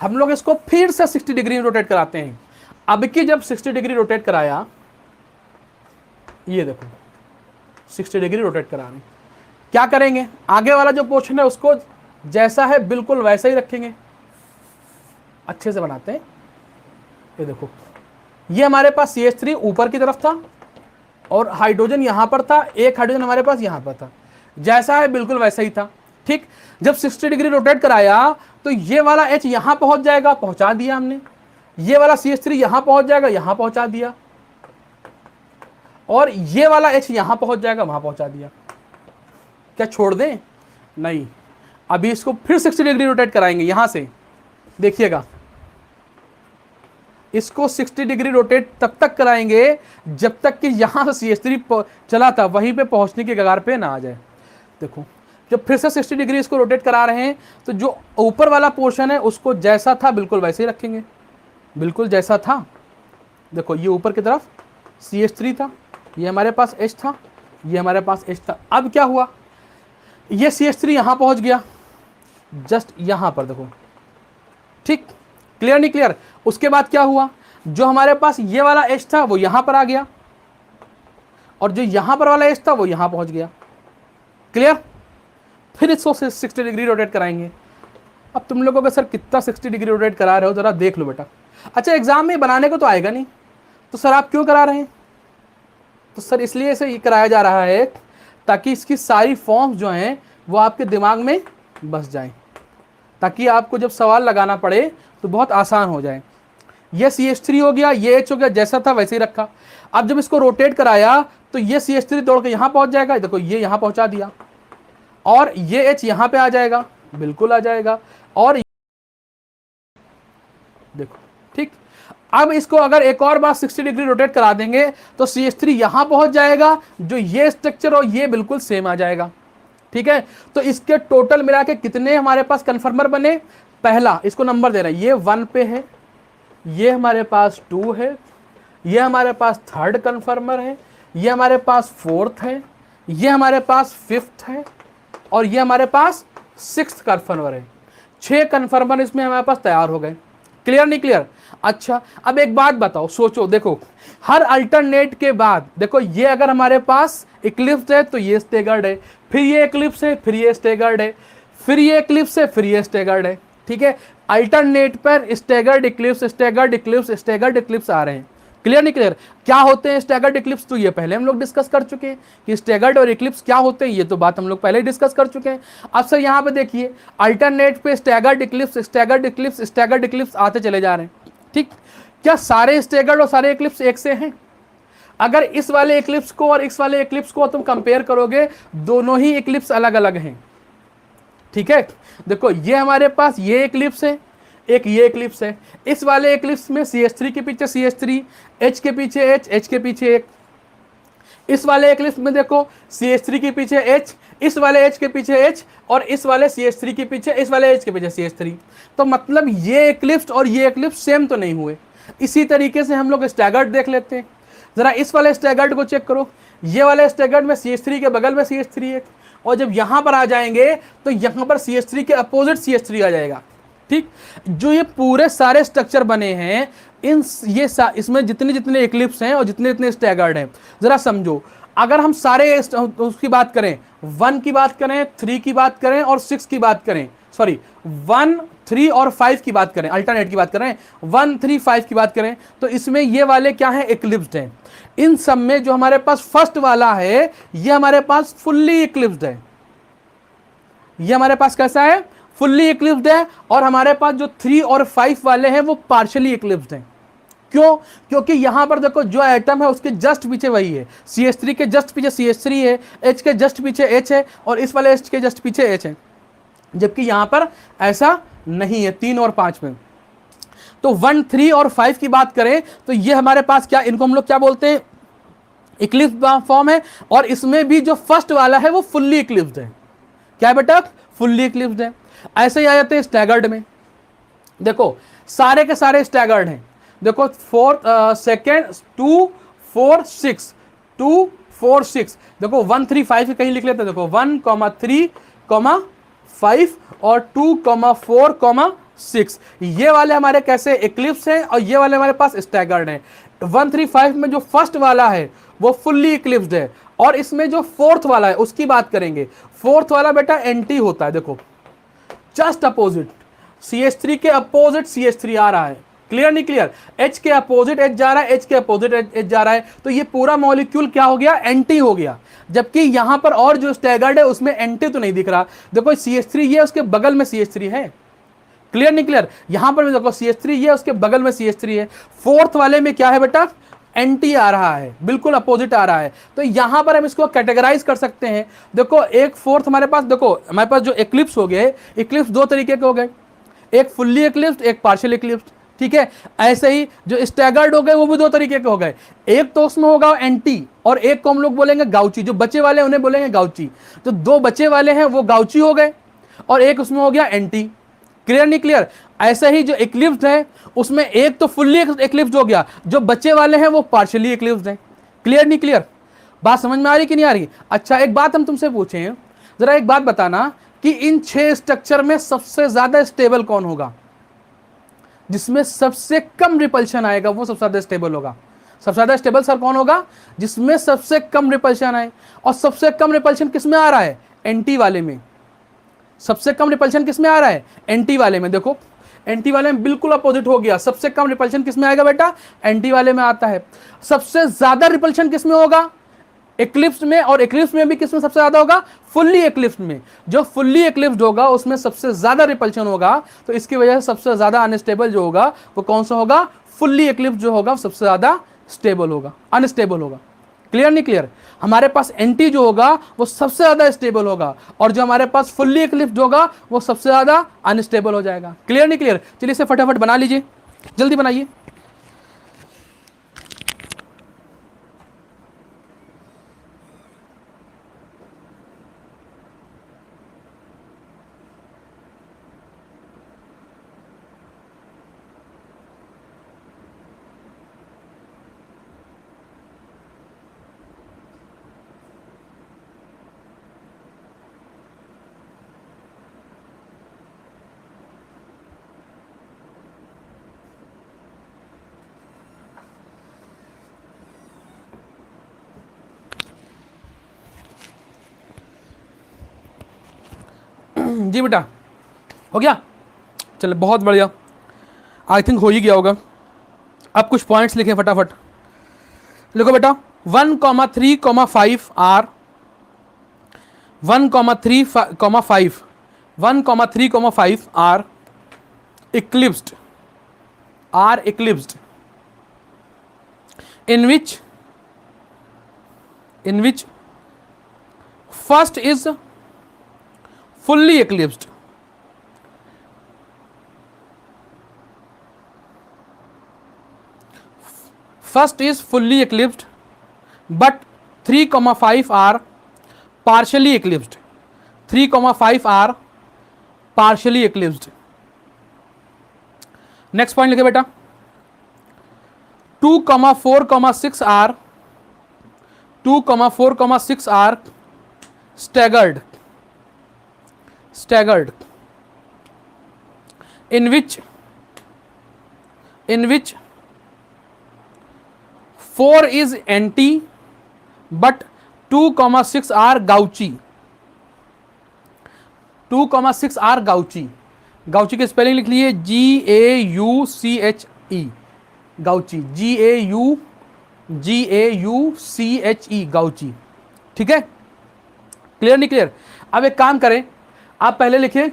A: हम लोग इसको फिर से 60 डिग्री रोटेट कराते हैं। अब की जब 60 डिग्री रोटेट कराया, ये देखो 60 डिग्री रोटेट करा रहे हैं, क्या करेंगे, आगे वाला जो पोर्शन है उसको जैसा है बिल्कुल वैसा ही रखेंगे। अच्छे से बनाते हैं। ये देखो ये हमारे पास CH3 ऊपर की तरफ था और हाइड्रोजन यहां पर था, एक हाइड्रोजन हमारे पास यहां पर था, जैसा है बिल्कुल वैसा ही था। ठीक, जब 60 डिग्री रोटेट कराया तो ये वाला H यहां पहुंच जाएगा, पहुंचा दिया हमने। ये वाला CH3 यहां पहुंच जाएगा, यहां पहुंचा दिया, और ये वाला H यहां पहुंच जाएगा, वहां पहुंचा दिया। क्या छोड़ दें? नहीं, अभी इसको फिर 60 डिग्री रोटेट कराएंगे यहां से। देखिएगा इसको 60 डिग्री रोटेट तब तक कराएंगे जब तक कि यहां से CH3 चला था वहीं पे पहुंचने के कगार पे ना आ जाए। देखो जब फिर से 60 डिग्री इसको रोटेट करा रहे हैं तो जो ऊपर वाला पोर्शन है उसको जैसा था बिल्कुल वैसे ही रखेंगे, बिल्कुल जैसा था। देखो ये ऊपर की तरफ CH3 था, ये हमारे पास H था, ये हमारे पास H था। अब क्या हुआ, ये CH3 यहां पहुंच गया, जस्ट यहां पर देखो। ठीक, क्लियर नहीं क्लियर? उसके बाद क्या हुआ, जो हमारे पास ये वाला H था वो यहां पर आ गया, और जो यहां पर वाला H था वो यहां पहुंच गया। क्लियर? फिर इसको 60 डिग्री रोटेट कराएंगे। अब तुम लोगों का सर कितना 60 डिग्री रोटेट करा रहे हो, जरा देख लो बेटा। अच्छा एग्जाम में बनाने को तो आएगा नहीं, तो सर आप क्यों करा रहे हैं? तो सर इसलिए इसे कराया जा रहा है ताकि इसकी सारी फॉर्म्स जो हैं वो आपके दिमाग में बस जाएं, ताकि आपको जब सवाल लगाना पड़े तो बहुत आसान हो जाए। ये CH3 हो गया, ये H हो गया, जैसा था वैसे ही रखा। अब जब इसको रोटेट कराया तो ये CH3 दौड़ के यहां पहुंच जाएगा, देखो ये यहां पहुंचा दिया, और ये H यहां पे आ जाएगा, बिल्कुल आ जाएगा, और देखो। ठीक, अब इसको अगर एक और बार 60 डिग्री रोटेट करा देंगे तो CH3 यहां पहुंच जाएगा, जो ये स्ट्रक्चर हो ये बिल्कुल सेम आ जाएगा। ठीक है, तो इसके टोटल मिला के कितने हमारे पास कन्फर्मर बने, पहला इसको नंबर दे रहे हैं, ये 1 पे है, ये हमारे पास 2 है, ये हमारे पास 3rd कन्फर्मर है, ये हमारे पास 4th है, ये हमारे पास 5th है, और ये हमारे पास 6th कन्फर्मर है। 6 कन्फर्मर इसमें हमारे पास तैयार हो गए। क्लियर नहीं क्लियर? अच्छा अब एक बात बताओ, सोचो, देखो हर अल्टरनेट के बाद देखो ये अगर हमारे पास इक्लिप्स है तो ये स्टेगर्ड है, फिर ये इक्लिप्स है, फिर ये स्टेगर्ड है, फिर ये इक्लिप्स है, फिर ये स्टेगर्ड है। ठीक है, अल्टरनेट पर staggered eclipse, staggered eclipse, staggered eclipse आ रहे हैं। क्लियर नहीं क्लियर? क्या होते हैं स्टेगर्ड इक्लिप्स, तो ये पहले हम लोग डिस्कस कर चुके हैं कि स्टेगर्ड और इक्लिप्स क्या होते हैं, ये तो बात हम लोग पहले ही डिस्कस कर चुके हैं। अब सर यहाँ पे देखिए अल्टरनेट पे staggered eclipse, staggered eclipse, staggered Eclipse आते चले जा रहे हैं। ठीक, क्या सारे स्टेगर्ड और सारे इक्लिप्स एक से हैं? अगर इस वाले इक्लिप्स को और इस वाले इक्लिप्स को तुम कंपेयर करोगे, दोनों ही इक्लिप्स अलग अलग हैं। ठीक है, देखो ये हमारे पास ये इक्लिप्स है, एक ये इक्लिप्स है। इस वाले इक्लिप्स में CH3 के पीछे CH3, H के पीछे H, H के पीछे एक। इस वाले इक्लिप्स में देखो CH3 के पीछे H, इस वाले H के पीछे H और इस वाले CH3 के पीछे, इस वाले H के पीछे CH3। तो मतलब ये एक्लिप्स और ये एक्लिप्स सेम तो नहीं हुए। इसी तरीके से हम लोग स्टैगर्ड देख लेते हैं। जरा इस वाले स्टैगर्ड को चेक करो, ये वाले स्टैगर्ड में CH3 के बगल में CH3 है, और जब यहां पर आ जाएंगे तो यहां पर CH3 के अपोजिट CH3 आ जाएगा। ठीक, जो ये पूरे सारे स्ट्रक्चर बने हैं, इसमें जितने जितने एक्लिप्स हैं और जितने जितने स्टैगर्ड हैं, जरा समझो। अगर हम सारे उसकी बात करें, 1 की बात करें, 3 की बात करें और 6 की बात करें, सॉरी 1, 3 और 5 की बात करें, अल्टरनेट की बात करें, 1, 3, 5 की बात करें, तो इसमें ये वाले क्या है, एक्लिप्स्ड हैं। इन सब में जो हमारे पास फर्स्ट वाला है, ये हमारे पास फुल्ली एक्लिप्स्ड है। ये हमारे पास कैसा है, फुल्ली एक्लिप्स्ड है। और हमारे पास जो 3 और 5 वाले हैं वो पार्शियली एक्लिप्स्ड हैं। क्यों? क्योंकि यहां पर देखो जो एटम है उसके जस्ट पीछे वही है, CH3 के जस्ट पीछे CH3 है, H के जस्ट पीछे H है और इस वाले H के जस्ट पीछे H है, जबकि यहां पर ऐसा नहीं है 3 और 5 में। तो 1, 3 और 5 की बात करें तो ये हमारे पास क्या, इनको हम लोग क्या बोलते हैं, इक्लिप्स फॉर्म है। और इसमें भी जो फर्स्ट वाला है वो फुल्ली इक्लिप्स्ड है। क्या बेटा, फुल्ली इक्लिप्स्ड है। ऐसे ही आ जाते हैं स्टैगर्ड में। देखो सारे के सारे स्टैगर्ड हैं। देखो 4, 2, 4, 6, 2, 4, 6। देखो 1, 3, 5 कहीं लिख लेते हैं। देखो 1, 3, 5 और 2, 4, 6। ये वाले हमारे कैसे इक्लिप्स हैं और ये वाले हमारे पास स्टैगर्ड हैं। 1, 3, 5 में जो फर्स्ट वाला है वो फुल्ली इक्लिप्स्ड है। और इसमें जो फोर्थ वाला है उसकी बात करेंगे। फोर्थ वाला बेटा एंटी होता है। देखो जस्ट अपोजिट, CH3 के अपोजिट CH3 आ रहा है। क्लियर नहीं क्लियर? H के अपोजिट H जा रहा है, H के अपोजिट H जा रहा है, तो ये पूरा मॉलिक्यूल क्या हो गया, एंटी हो गया। जबकि यहां पर और जो स्टैगर्ड है उसमें एंटी तो नहीं दिख रहा। देखो CH3 ये उसके बगल में CH3 है। क्लियर नहीं क्लियर? यहां पर भी देखो CH3 ये उसके बगल में CH3 है। फोर्थ वाले में क्या है बेटा, एंटी आ रहा है, बिल्कुल अपोजिट आ रहा है। तो यहां पर हम इसको कैटेगराइज कर सकते हैं। देखो एक फोर्थ हमारे पास, देखो हमारे पास जो एक्लिप्स हो गए, एक्लिप्स दो तरीके के हो गए, एक फुल्ली एक्लिप्स्ड, एक पार्शियल एक्लिप्स्ड। ठीक है, ऐसे ही जो स्टैगर्ड हो गए वो भी दो तरीके के हो गए। एक तो उसमें होगा एंटी और एक को हम लोग बोलेंगे गाउची। जो बचे वाले उन्हें बोलेंगे गाउची। तो दो बचे वाले हैं वो गाउची हो गए और एक उसमें हो गया एंटी। क्लियर नहीं क्लियर? ऐसे ही जो एक्लिप्स्ड है उसमें एक तो फुल्ली एक्लिप्स्ड हो गया, जो बचे वाले हैं वो पार्शियली एक्लिप्स्ड है। क्लियर नहीं क्लियर? बात समझ में आ रही कि नहीं आ रही? अच्छा एक बात हम तुमसे पूछें, जरा एक बात बताना कि इन 6 स्ट्रक्चर में सबसे ज्यादा स्टेबल कौन होगा? जिसमें सबसे कम रिपल्शन आएगा वो सबसे ज्यादा स्टेबल होगा। सबसे ज्यादा स्टेबल सर कौन होगा? जिसमें सबसे कम रिपल्शन आए। और सबसे कम रिपल्शन किसमें आ रहा है? एंटी वाले में। सबसे कम रिपल्शन किसमें आ रहा है? एंटी वाले में। देखो एंटी वाले में बिल्कुल अपोजिट हो गया। सबसे कम रिपल्शन किसमें आएगा बेटा? एंटी वाले में आता है। सबसे ज्यादा रिपल्शन किसमें होगा? एक्लिप्स में। और एक्लिप्स में भी किसमें सबसे ज्यादा होगा? फुल्ली एक्लिप्स में। जो फुल्ली एक्लिप्स्ड होगा उसमें सबसे ज्यादा रिपल्शन होगा। तो इसकी वजह से सबसे ज्यादा अनस्टेबल जो होगा वो कौन सा होगा? फुल्ली एक्लिप्स्ड जो होगा सबसे ज्यादा स्टेबल होगा, अनस्टेबल होगा। क्लियर नहीं क्लियर? हमारे पास एंटी जो होगा वो सबसे ज्यादा स्टेबल होगा और जो हमारे पास फुल्ली एक्लिप्स्ड होगा वो सबसे ज्यादा अनस्टेबल हो जाएगा। क्लियर नहीं क्लियर? चलिए इसे फटाफट बना लीजिए, जल्दी बनाइए। जी बेटा हो गया? चलो बहुत बढ़िया, आई थिंक हो ही गया होगा। अब कुछ पॉइंट्स लिखें फटाफट। लिखो बेटा 1, 3, 5 are 1, 3, 5 1, 3, 5 are eclipsed, are eclipsed in which first is fully eclipsed, first is fully eclipsed but 3, 5 are partially eclipsed. 3,5 are partially eclipsed. Next point लिखे बेटा 2,4,6 are 2,4,6 are staggered in which 4 is anti but 2,6 are gauchy। 2,6 are gauchy। गाउची की स्पेलिंग लिख लीजिए GAUCHE गाउची GAUCHE गाउची। ठीक है, क्लियर नहीं क्लियर? अब एक काम करें, आप पहले लिखें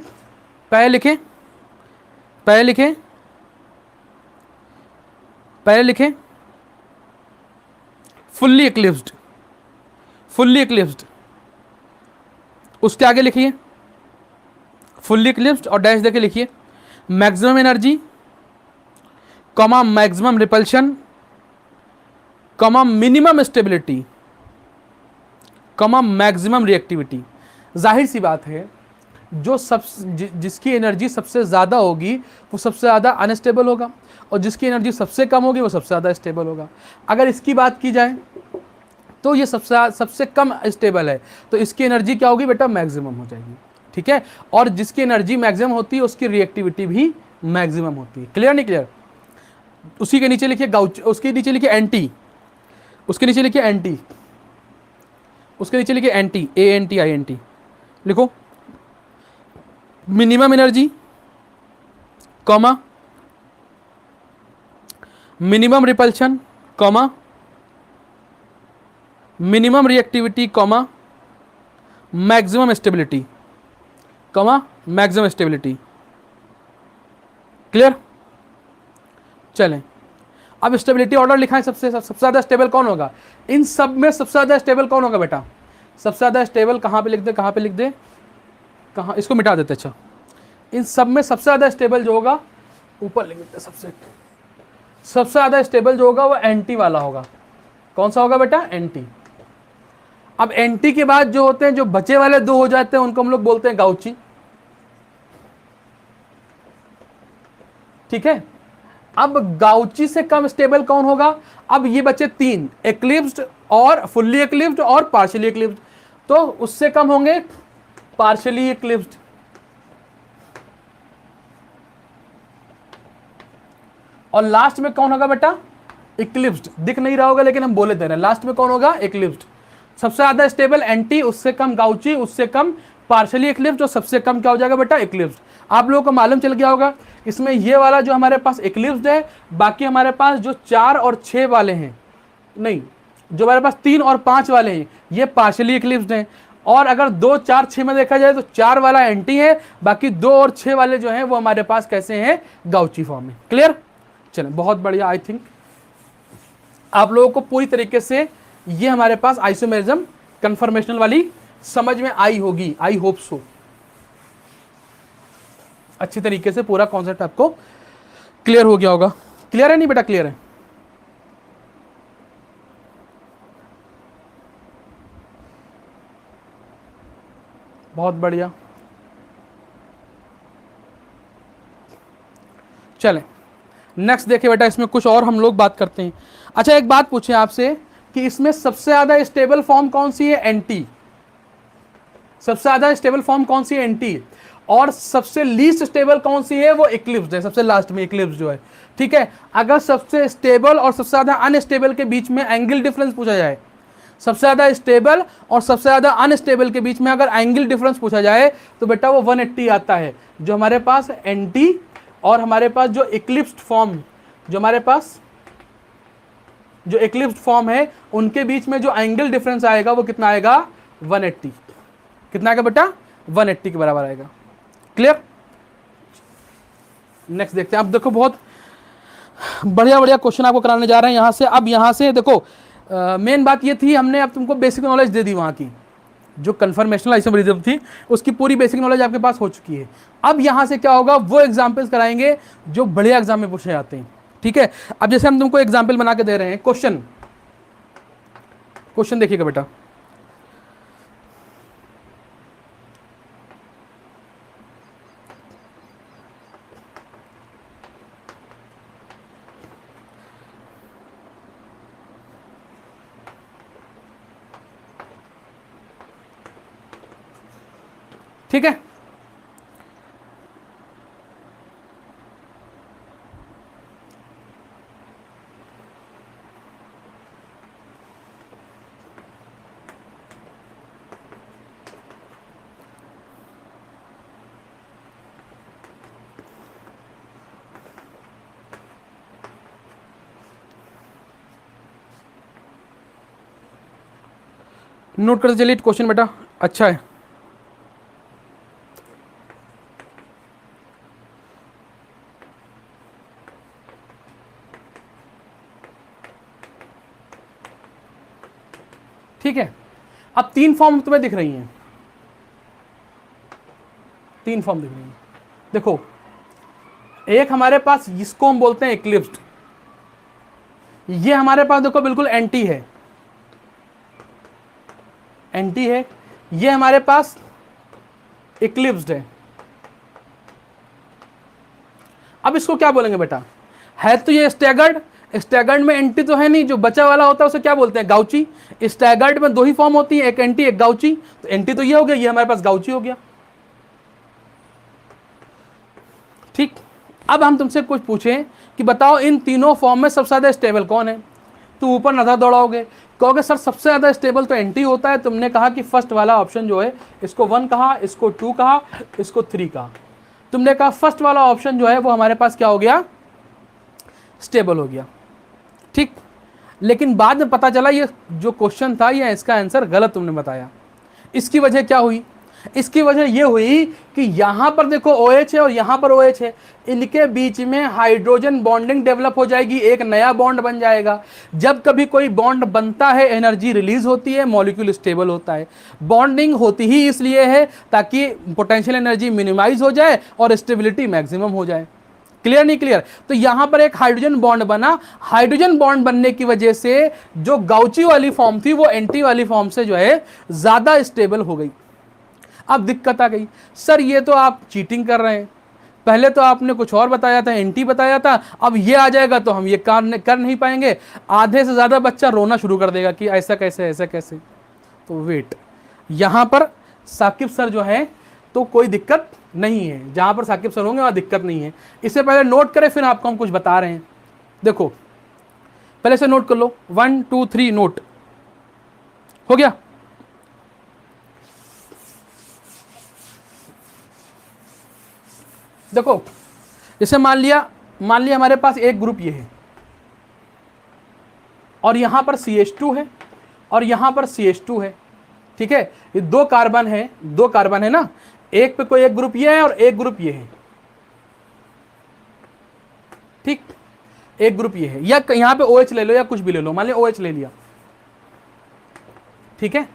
A: फुल्ली इक्लिप्स्ड, उसके आगे लिखिए फुल्ली इक्लिप्स्ड और डैश देके लिखिए maximum energy comma maximum repulsion comma minimum stability comma maximum reactivity. जाहिर सी बात है जो जिसकी एनर्जी सबसे ज़्यादा होगी वो सबसे ज़्यादा अनस्टेबल होगा और जिसकी एनर्जी सबसे कम होगी वो सबसे ज़्यादा स्टेबल होगा। अगर इसकी बात की जाए तो ये सबसे कम स्टेबल है, तो इसकी एनर्जी क्या होगी बेटा? मैक्सिमम हो जाएगी। ठीक है, और जिसकी एनर्जी मैक्सिमम होती है उसकी रिएक्टिविटी भी मैक्सिमम होती है। क्लियर नहीं क्लियर? उसी के नीचे लिखिए गाउच, उसके नीचे लिखिए एंटी, उसके नीचे लिखिए एंटी, उसके नीचे लिखिए एंटी ANTI लिखो minimum energy comma minimum repulsion comma minimum reactivity comma maximum stability comma maximum stability. Clear? चलें, अब स्टेबिलिटी ऑर्डर लिखा है। सबसे ज़्यादा स्टेबल कौन होगा इन सब में? सबसे ज़्यादा स्टेबल कौन होगा बेटा? सबसे ज़्यादा स्टेबल कहाँ पे लिख दे, कहाँ पे लिख दे, कहाँ, इसको मिटा देते। अच्छा, इन सब में सबसे ज़्यादा स्टेबल जो होगा ऊपर लिख देते। सबसे ज़्यादा स्टेबल जो होगा वो एंटी वाला होगा। कौन सा होगा बेटा? एंटी। अब एंटी के बाद जो होते हैं, जो बचे वाले दो हो जाते हैं, उनको हम लोग बोलते हैं गाउची। ठीक है, अब गाउची से कम स्टेबल कौन होगा? अब ये बचे तीन, एक्लिप्स्ड और फुल्ली एक्लिप्स्ड और पार्शियली एक्लिप्स्ड, तो उससे कम होंगे पार्शियली एक्लिप्स्ड। और लास्ट में कौन होगा बेटा? इक्लिप्स्ड। दिख नहीं रहा होगा लेकिन हम बोले दे रहे हैं, लास्ट में कौन होगा? इक्लिप्स्ड। सबसे ज्यादा स्टेबल एंटी, उससे कम गाउची, उससे कम पार्शियली इक्लिप्स्ड और सबसे कम क्या हो जाएगा बेटा? इक्लिप्स्ड। आप लोगों को मालूम चल गया होगा इसमें ये वाला जो हमारे पास इक्लिप्स्ड है, बाकी हमारे पास जो 4 और 6 वाले हैं, नहीं, जो हमारे पास 3 और 5 वाले हैं ये पार्शियली इक्लिप्स्ड हैं। और अगर 2, 4, 6 में देखा जाए तो 4 वाला एंटी है, बाकी 2 और 6 वाले जो हैं वो हमारे पास कैसे हैं? गाउची फॉर्म में। क्लियर? चलें, बहुत बढ़िया। आई थिंक आप लोगों को पूरी तरीके से ये हमारे पास आइसोमेरिज्म कन्फर्मेशनल वाली समझ में आई होगी। I hope so. अच्छी तरीके से पूरा कॉन्सेप्ट आपको क्लियर हो गया होगा। क्लियर है नहीं बेटा? क्लियर है। बहुत बढ़िया। चलें नेक्स्ट देखिए बेटा, इसमें कुछ और हम लोग बात करते हैं। अच्छा, एक बात पूछे आपसे कि इसमें सबसे ज्यादा स्टेबल फॉर्म कौन सी है? एंटी। सबसे ज्यादा स्टेबल फॉर्म कौन सी है? एंटी। और सबसे लीस्ट स्टेबल कौन सी है? वो इक्लिप्स्ड है, सबसे लास्ट में इक्लिप्स्ड जो है। ठीक है, अगर सबसे स्टेबल और सबसे ज्यादा अनस्टेबल के बीच में एंगल डिफरेंस पूछा जाए, सबसे ज्यादा स्टेबल और सबसे ज्यादा अनस्टेबल के बीच में अगर एंगल डिफरेंस पूछा जाए तो बेटा वो 180 आता है। जो हमारे पास एंटी और हमारे पास जो इक्लिप्स्ड फॉर्म, जो हमारे पास जो इक्लिप्स्ड फॉर्म है, उनके बीच में जो एंगल डिफरेंस आएगा वो कितना आएगा? 180। कितना आएगा बेटा? 180 के बराबर आएगा। क्लियर? नेक्स्ट देखते हैं। अब देखो, बहुत बढ़िया बढ़िया क्वेश्चन आपको कराने जा रहे हैं यहां से। अब यहां से देखो, मेन बात ये थी, हमने अब तुमको बेसिक नॉलेज दे दी, वहां की जो कन्फर्मेशनल आइसोमेरिज्म थी उसकी पूरी बेसिक नॉलेज आपके पास हो चुकी है। अब यहां से क्या होगा, वो एग्जाम्पल्स कराएंगे जो बढ़िया एग्जाम में पूछे जाते हैं। ठीक है, अब जैसे हम तुमको एग्जाम्पल बना के दे रहे हैं, क्वेश्चन देखिएगा बेटा। ठीक है। नोट करते चलिए क्वेश्चन बेटा, अच्छा है। ठीक है, अब 3 फॉर्म तुम्हें दिख रही हैं, 3 फॉर्म दिख रही हैं। देखो, एक हमारे पास जिसको हम बोलते हैं इक्लिप्स्ड, ये हमारे पास देखो बिल्कुल एंटी है, एंटी है। ये हमारे पास इक्लिप्स्ड है। अब इसको क्या बोलेंगे बेटा? है तो ये स्टैगर्ड, स्टैगर्ड में एंटी तो है नहीं, जो बचा वाला होता है उसे क्या बोलते हैं? गाउची। स्टैगर्ड में 2 ही फॉर्म होती है, एक एंटी एक गाउची। तो एंटी तो ये हो गया, ये हमारे पास गाउची हो गया। ठीक, अब हम तुमसे कुछ पूछें कि बताओ इन तीनों फॉर्म में सबसे ज्यादा स्टेबल कौन है, तो ऊपर नजर दौड़ाओगे, कहोगे सर सबसे ज्यादा स्टेबल तो एंटी होता है। तुमने कहा कि फर्स्ट वाला ऑप्शन जो है, इसको 1 कहा, इसको 2 कहा, इसको 3 कहा। तुमने कहा फर्स्ट वाला ऑप्शन जो है वो हमारे पास क्या हो गया? स्टेबल हो गया। ठीक, लेकिन बाद में पता चला ये जो क्वेश्चन था या इसका आंसर गलत तुमने बताया। इसकी वजह क्या हुई? इसकी वजह ये हुई कि यहां पर देखो OH है और यहां पर OH है, इनके बीच में हाइड्रोजन बॉन्डिंग डेवलप हो जाएगी, एक नया बॉन्ड बन जाएगा। जब कभी कोई बॉन्ड बनता है एनर्जी रिलीज होती है, मॉलिक्यूल स्टेबल होता है। बॉन्डिंग होती ही इसलिए है ताकि पोटेंशियल एनर्जी मिनिमाइज हो जाए और स्टेबिलिटी मैक्सिमम हो जाए। क्लियर नहीं क्लियर? तो यहां पर एक हाइड्रोजन बॉन्ड बना, हाइड्रोजन बॉन्ड बनने की वजह से जो गाउची वाली फॉर्म थी वो एंटी वाली फॉर्म से जो है ज्यादा स्टेबल हो गई। अब दिक्कत आ गई, सर ये तो आप चीटिंग कर रहे हैं, पहले तो आपने कुछ और बताया था, एंटी बताया था, अब ये आ जाएगा तो हम ये कर नहीं पाएंगे। आधे से ज्यादा बच्चा रोना शुरू कर देगा कि ऐसा कैसे ऐसा कैसे। तो वेट, यहां पर साकिब सर जो है तो कोई दिक्कत नहीं है, जहां पर साकिब सर होंगे वहां दिक्कत नहीं है। इससे पहले नोट करें, फिर आपको हम कुछ बता रहे हैं। देखो पहले से नोट कर लो, 1 2 3 नोट हो गया। देखो जैसे मान लिया हमारे पास एक ग्रुप ये है और यहां पर CH2 है और यहां पर CH2 है। ठीक है, ये 2 कार्बन है, 2 कार्बन है ना, एक पे कोई एक ग्रुप ये है और एक ग्रुप ये है। ठीक, एक ग्रुप ये है, या यहां पे OH ले लो या कुछ भी ले लो, मान लिया OH ले लिया। ठीक है,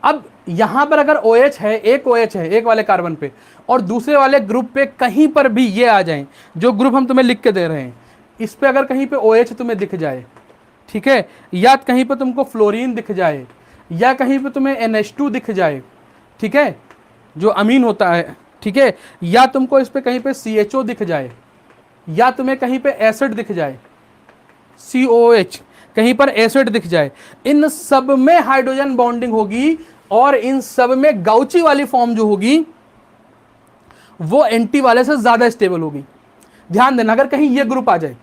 A: अब यहां पर अगर OH है, एक OH है एक वाले कार्बन पे, और दूसरे वाले ग्रुप पे कहीं पर भी ये आ जाए, जो ग्रुप हम तुम्हें लिख के दे रहे हैं, इस पे अगर कहीं पे OH तुम्हें दिख जाए, ठीक है, या कहीं पे तुमको फ्लोरीन दिख जाए, या कहीं पे तुम्हें NH2 दिख जाए, ठीक है, जो अमीन होता है, ठीक है, या तुमको इस पे कहीं पे CHO दिख जाए, या तुम्हें कहीं पे एसिड दिख जाए, COH, कहीं पर एसिड दिख जाए, इन सब में हाइड्रोजन बॉन्डिंग होगी और इन सब में गाउची वाली फॉर्म जो होगी वो एंटी वाले से ज्यादा स्टेबल होगी। ध्यान देना, अगर कहीं ये ग्रुप आ जाए,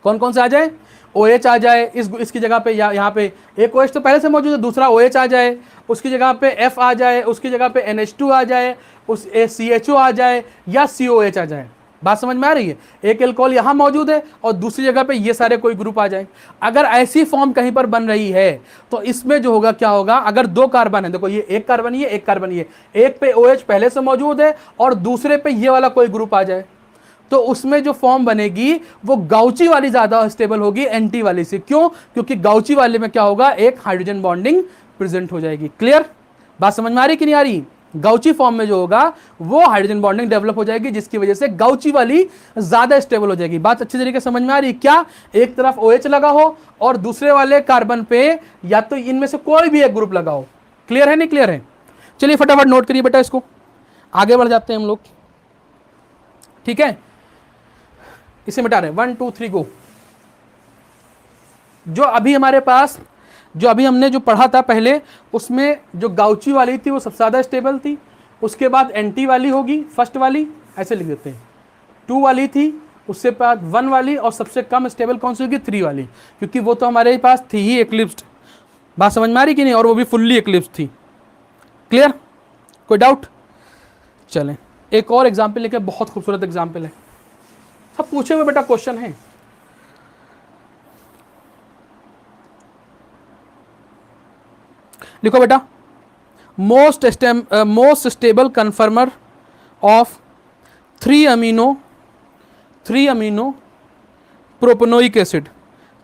A: कौन कौन से आ जाए? OH आ जाए, इसकी जगह पे यहां पे एक OH तो पहले से मौजूद है, दूसरा OH आ जाए, उसकी जगह पे F आ जाए, उसकी जगह पे NH2 आ जाए, उस CHO आ जाए, या COH आ जाए। बात समझ में आ रही है? एक एल्कोहल यहां मौजूद है और दूसरी जगह पे ये सारे कोई ग्रुप आ जाए। अगर ऐसी फॉर्म कहीं पर बन रही है तो इसमें जो होगा क्या होगा, अगर 2 कार्बन है, देखो ये एक कार्बन ही है, एक कार्बन ही है, एक पे OH पहले से मौजूद है और दूसरे पे ये वाला कोई ग्रुप आ जाए, तो उसमें जो फॉर्म बनेगी वो गाउची वाली ज्यादा स्टेबल होगी एंटी वाली से। क्यों? क्योंकि गाउची वाले में क्या होगा, एक हाइड्रोजन बॉन्डिंग प्रेजेंट हो जाएगी। क्लियर? बात समझ में आ रही कि नहीं आ रही? गाउची फॉर्म में जो होगा वो हाइड्रोजन बॉन्डिंग डेवलप हो जाएगी, जिसकी वजह से गाउची वाली ज्यादा स्टेबल हो जाएगी। बात अच्छी तरीके से समझ में आ रही है? क्या एक तरफ OH लगा हो और दूसरे वाले कार्बन पे या तो इनमें से कोई भी एक ग्रुप लगा हो। क्लियर है नहीं क्लियर है? चलिए फटाफट नोट करिए बेटा, इसको आगे बढ़ जाते हैं हम लोग। ठीक है, इसे मिटा रहे हैं, 1 2 3 गो। जो अभी हमारे पास जो अभी हमने जो पढ़ा था पहले, उसमें जो गाउची वाली थी वो सबसे ज़्यादा स्टेबल थी, उसके बाद एंटी वाली होगी फर्स्ट वाली, ऐसे लिख देते हैं, 2 वाली थी, उससे बाद 1 वाली, और सबसे कम स्टेबल कौन सी होगी, 3 वाली, क्योंकि वो तो हमारे पास थी ही एक्लिप्स्ड। बात समझ में आ रही कि नहीं, और वो भी फुल्ली एक्लिप्स थी। क्लियर, कोई डाउट? चलें एक और एग्जाम्पल लेके, बहुत खूबसूरत एग्जाम्पल है, सब पूछे हुए बेटा क्वेश्चन है। लिखो बेटा, most stable कन्फर्मर of 3 amino propanoic acid,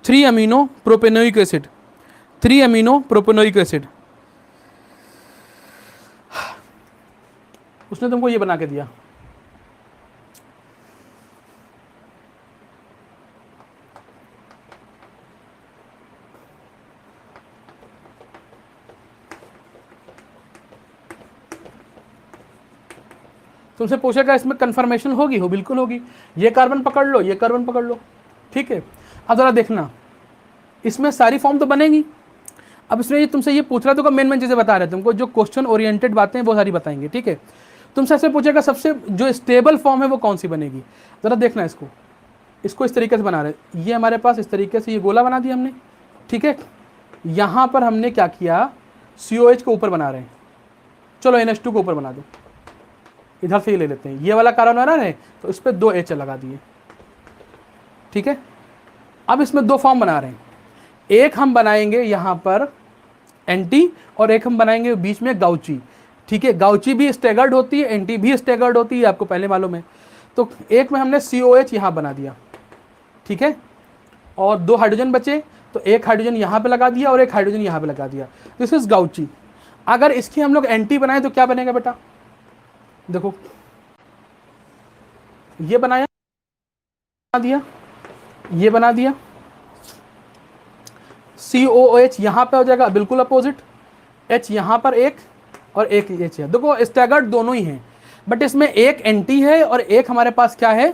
A: 3 amino propanoic acid, 3 amino propanoic acid. उसने तुमको ये बना के दिया, तुमसे पूछेगा इसमें कंफर्मेशन होगी, हो बिल्कुल होगी, ये कार्बन पकड़ लो, ये कार्बन पकड़ लो, ठीक है। अब जरा देखना, इसमें सारी फॉर्म तो बनेगी। अब इसमें ये तुमसे ये पूछ रहा, तो मेन चीजें बता रहे हैं तुमको, जो क्वेश्चन ओरिएंटेड बातें हैं वो सारी बताएंगे, ठीक है। तुमसे ऐसे पूछेगा सबसे जो स्टेबल फॉर्म है वो कौन सी बनेगी, जरा देखना इसको, इसको इस तरीके से बना रहे, ये हमारे पास इस तरीके से ये गोला बना दिया हमने, ठीक है। यहाँ पर हमने क्या किया, COH को ऊपर बना रहे हैं, चलो NH2 को ऊपर बना दो, इधर से ही ले लेते हैं, ये वाला कार्बन बना रहे हैं तो इस पर 2 H लगा दिए, ठीक है। अब इसमें 2 फॉर्म बना रहे हैं, एक हम बनाएंगे यहाँ पर एंटी, और एक हम बनाएंगे बीच में गाउची, ठीक है। गाउची भी स्टेगर्ड होती है, एंटी भी स्टेगर्ड होती है, आपको पहले मालूम है। तो एक में हमने COH यहाँ बना दिया, ठीक है, और 2 हाइड्रोजन बचे, तो एक हाइड्रोजन यहाँ पे लगा दिया और एक हाइड्रोजन यहाँ पे लगा दिया, दिस इज गाउची। अगर इसकी हम लोग एंटी बनाए तो क्या बनेगा बेटा, देखो ये बनाया, बना दिया, ये बना दिया, COOH यहाँ पे हो जाएगा बिल्कुल अपोजिट, H यहाँ पर एक और एक H है, देखो स्टैगर्ड दोनों ही हैं, बट इसमें एक एंटी है और एक हमारे पास क्या है,